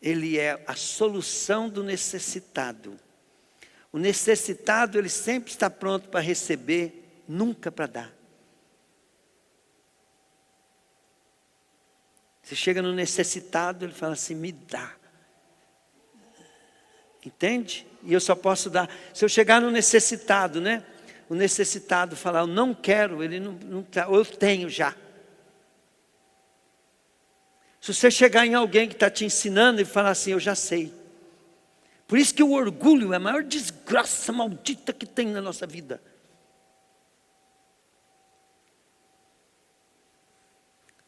ele é a solução do necessitado. O necessitado, ele sempre está pronto para receber, nunca para dar. Você chega no necessitado, ele fala assim, me dá. Entende? E eu só posso dar. Se eu chegar no necessitado, né? O necessitado falar, eu não quero, ele não eu tenho já. Se você chegar em alguém que está te ensinando e falar assim, eu já sei. Por isso que o orgulho é a maior desgraça maldita que tem na nossa vida.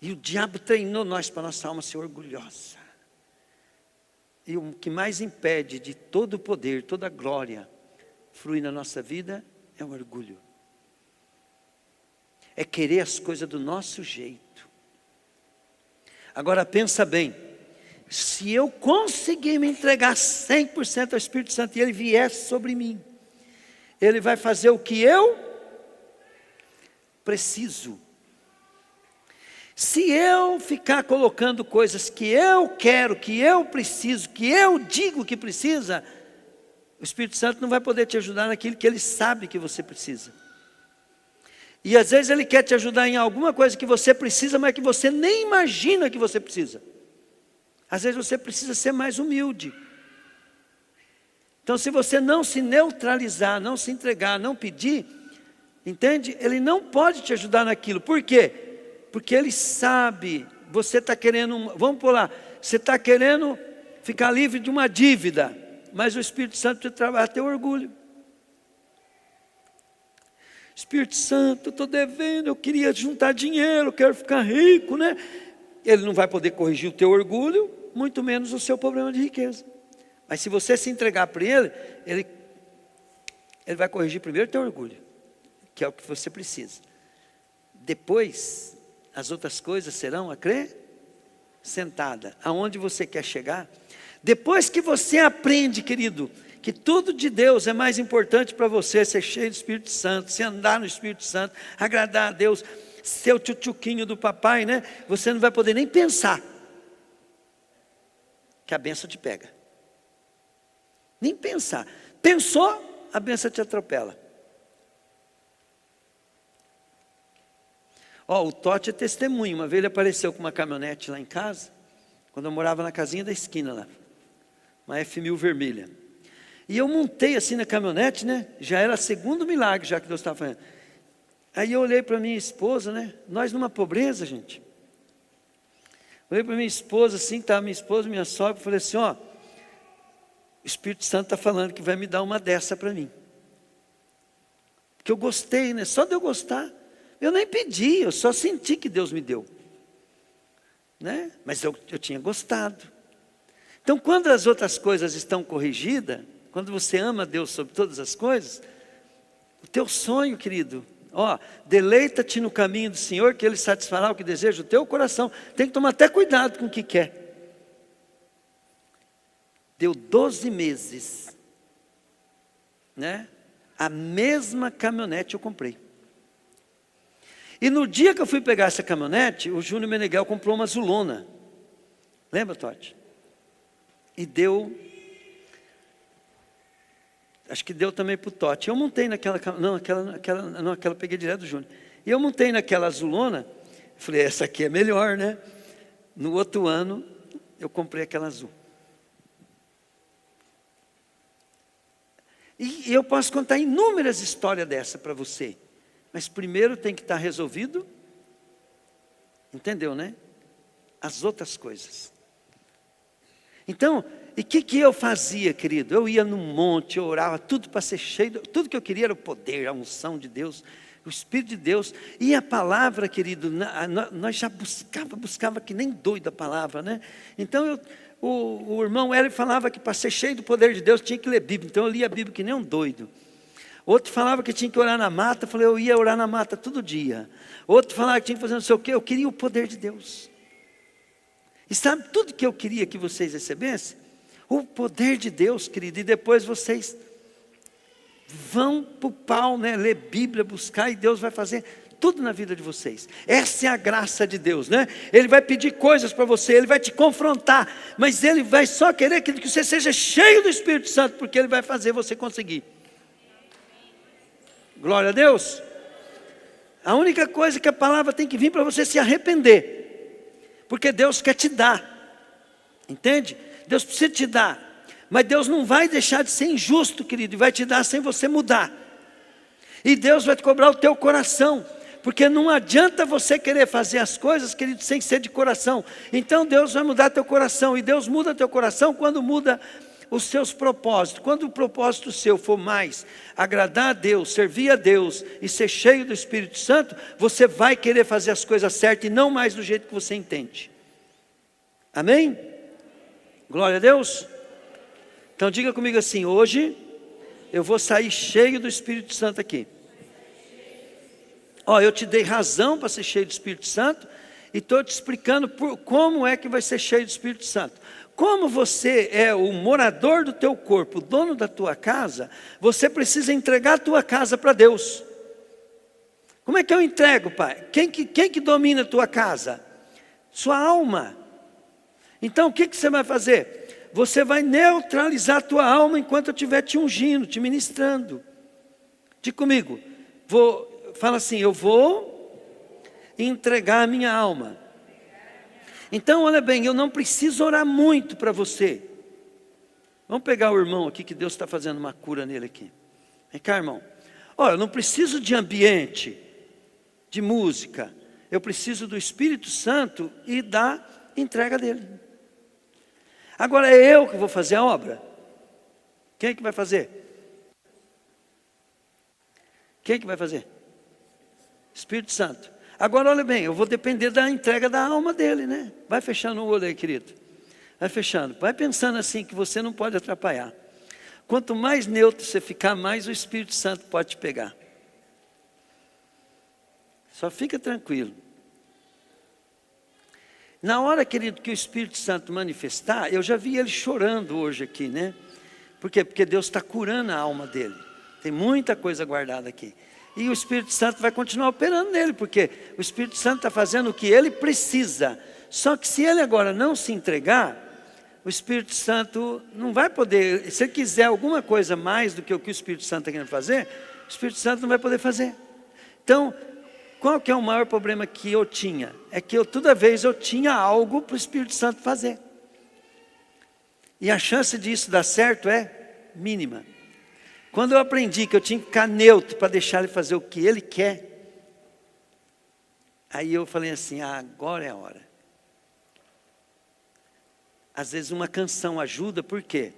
E o diabo treinou nós para a nossa alma ser orgulhosa. E o que mais impede de todo o poder, toda a glória fluir na nossa vida é o orgulho. É querer as coisas do nosso jeito. Agora pensa bem, se eu conseguir me entregar 100% ao Espírito Santo e ele vier sobre mim, ele vai fazer o que eu preciso. Se eu ficar colocando coisas que eu quero, que eu preciso, que eu digo que precisa, o Espírito Santo não vai poder te ajudar naquilo que ele sabe que você precisa. E às vezes ele quer te ajudar em alguma coisa que você precisa, mas que você nem imagina que você precisa. Às vezes você precisa ser mais humilde. Então se você não se neutralizar, não se entregar, não pedir, entende? Ele não pode te ajudar naquilo. Por quê? Porque ele sabe, você está querendo, vamos por lá, você está querendo ficar livre de uma dívida, mas o Espírito Santo te trabalha teu orgulho. Espírito Santo, eu estou devendo, eu queria juntar dinheiro, eu quero ficar rico, né? Ele não vai poder corrigir o teu orgulho, muito menos o seu problema de riqueza. Mas se você se entregar para ele vai corrigir primeiro o teu orgulho, que é o que você precisa. Depois, as outras coisas serão acrescentadas. Aonde você quer chegar? Depois que você aprende, querido, que tudo de Deus é mais importante para você, ser cheio do Espírito Santo, se andar no Espírito Santo, agradar a Deus, ser o tchutchuquinho do papai, né? Você não vai poder nem pensar que a bênção te pega. Nem pensar. Pensou, a bênção te atropela. O Totti é testemunho. Uma vez ele apareceu com uma caminhonete lá em casa, quando eu morava na casinha da esquina lá, uma F1000 vermelha. E eu montei assim na caminhonete, né? Já era o segundo milagre já que Deus estava fazendo. Aí eu olhei para minha esposa, né? Nós numa pobreza, gente. Olhei para minha esposa assim, estava minha esposa, minha sogra, falei assim, o Espírito Santo está falando que vai me dar uma dessa para mim. Porque eu gostei, né? Só de eu gostar. Eu nem pedi, eu só senti que Deus me deu. Né? Mas eu tinha gostado. Então quando as outras coisas estão corrigidas, quando você ama Deus sobre todas as coisas, o teu sonho, querido, deleita-te no caminho do Senhor, que Ele satisfará o que deseja o teu coração. Tem que tomar até cuidado com o que quer. Deu 12 meses, né? A mesma caminhonete eu comprei. E no dia que eu fui pegar essa caminhonete, o Júnior Meneghel comprou uma Zulona. Lembra, Totti? E deu, acho que deu também para o Totti. Eu montei naquela, aquela eu peguei direto do Júnior. E eu montei naquela Zulona, falei, essa aqui é melhor, né? No outro ano, eu comprei aquela azul. E eu posso contar inúmeras histórias dessa para você. Mas primeiro tem que estar resolvido, entendeu, né? As outras coisas. Então, e o que eu fazia, querido? Eu ia num monte, eu orava, tudo para ser cheio, tudo que eu queria era o poder, a unção de Deus. O Espírito de Deus. E a palavra, querido, nós já buscava que nem doido a palavra, né? Então, o irmão Hélio falava que para ser cheio do poder de Deus tinha que ler Bíblia. Então eu lia a Bíblia que nem um doido. Outro falava que tinha que orar na mata. Eu falei, eu ia orar na mata todo dia. Outro falava que tinha que fazer não sei o quê. Eu queria o poder de Deus. E sabe tudo que eu queria que vocês recebessem? O poder de Deus, querido. E depois vocês vão para o pau, né? Ler Bíblia, buscar, e Deus vai fazer tudo na vida de vocês. Essa é a graça de Deus, né? Ele vai pedir coisas para você, Ele vai te confrontar, mas Ele vai só querer que você seja cheio do Espírito Santo, porque Ele vai fazer você conseguir. Glória a Deus. A única coisa que a palavra tem que vir para você se arrepender, porque Deus quer te dar, entende? Deus precisa te dar. Mas Deus não vai deixar de ser injusto, querido, e vai te dar sem você mudar. E Deus vai te cobrar o teu coração, porque não adianta você querer fazer as coisas, querido, sem ser de coração. Então Deus vai mudar teu coração, e Deus muda teu coração quando muda os seus propósitos. Quando o propósito seu for mais agradar a Deus, servir a Deus e ser cheio do Espírito Santo, você vai querer fazer as coisas certas e não mais do jeito que você entende. Amém? Glória a Deus. Então diga comigo assim, hoje eu vou sair cheio do Espírito Santo aqui. Ó, eu te dei razão para ser cheio do Espírito Santo e estou te explicando como é que vai ser cheio do Espírito Santo. Como você é o morador do teu corpo, o dono da tua casa, você precisa entregar a tua casa para Deus. Como é que eu entrego, pai? Quem que domina a tua casa? Sua alma. Então o que você vai fazer? Você vai neutralizar a tua alma enquanto eu estiver te ungindo, te ministrando. Diga comigo, fala assim, eu vou entregar a minha alma. Então, olha bem, eu não preciso orar muito para você. Vamos pegar o irmão aqui, que Deus está fazendo uma cura nele aqui. Vem cá, irmão. Olha, eu não preciso de ambiente, de música. Eu preciso do Espírito Santo e da entrega dele. Agora é eu que vou fazer a obra? Quem é que vai fazer? Quem é que vai fazer? Espírito Santo. Agora olha bem, eu vou depender da entrega da alma dele, né? Vai fechando o olho aí, querido. Vai fechando. Vai pensando assim que você não pode atrapalhar. Quanto mais neutro você ficar, mais o Espírito Santo pode te pegar. Só fica tranquilo. Na hora, querido, que o Espírito Santo manifestar, eu já vi ele chorando hoje aqui, né? Por quê? Porque Deus está curando a alma dele. Tem muita coisa guardada aqui. E o Espírito Santo vai continuar operando nele, porque o Espírito Santo está fazendo o que ele precisa. Só que se ele agora não se entregar, o Espírito Santo não vai poder, se ele quiser alguma coisa mais do que o Espírito Santo está querendo fazer, o Espírito Santo não vai poder fazer. Então, qual que é o maior problema que eu tinha? É que toda vez eu tinha algo para o Espírito Santo fazer. E a chance disso dar certo é mínima. Quando eu aprendi que eu tinha que ficar neutro para deixar ele fazer o que ele quer, aí eu falei assim, agora é a hora. Às vezes uma canção ajuda, por quê?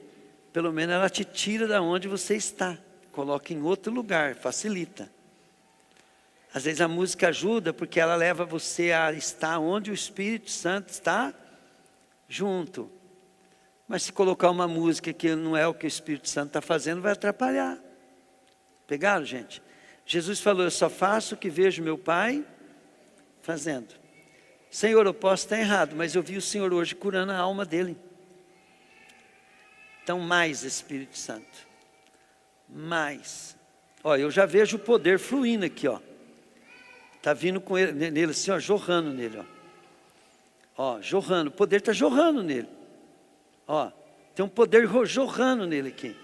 Pelo menos ela te tira da onde você está, coloca em outro lugar, facilita. Às vezes a música ajuda porque ela leva você a estar onde o Espírito Santo está junto. Mas se colocar uma música que não é o que o Espírito Santo está fazendo, vai atrapalhar. Pegaram, gente? Jesus falou, eu só faço o que vejo meu Pai fazendo. Senhor, eu posso estar errado, mas eu vi o Senhor hoje curando a alma dele. Então mais Espírito Santo. Mais. Ó, eu já vejo o poder fluindo aqui, ó. Está vindo com ele, nele assim, ó, jorrando nele, ó. Ó, jorrando, o poder está jorrando nele. Ó, tem um poder jorrando nele aqui.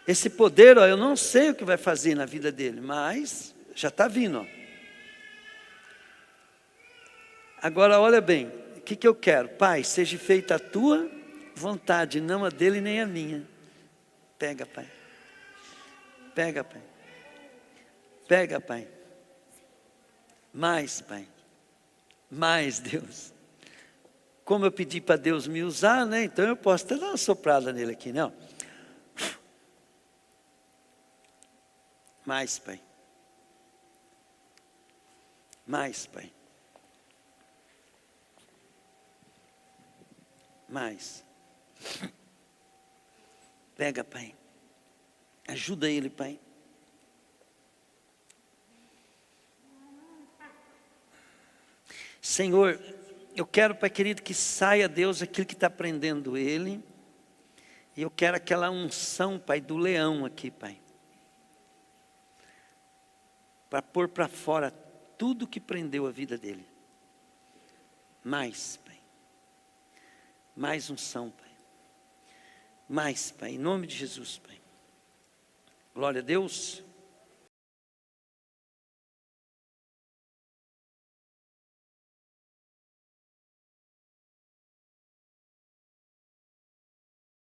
Esse poder, ó, eu não sei o que vai fazer na vida dele, mas já está vindo, ó. Agora olha bem, o que eu quero? Pai, seja feita a tua vontade, não a dele nem a minha. Pega, Pai. Pega, Pai. Pega, Pai. Mais, Pai. Mais, Deus. Como eu pedi para Deus me usar, né? Então eu posso até dar uma soprada nele aqui, não? Mais, Pai. Mais, Pai. Mais. Pega, Pai. Ajuda ele, Pai. Senhor, eu quero, Pai querido, que saia, Deus, aquilo que está prendendo ele. E eu quero aquela unção, Pai, do leão aqui, Pai. Para pôr para fora tudo que prendeu a vida dele. Mais, Pai. Mais unção, Pai. Mais, Pai, em nome de Jesus, Pai. Glória a Deus.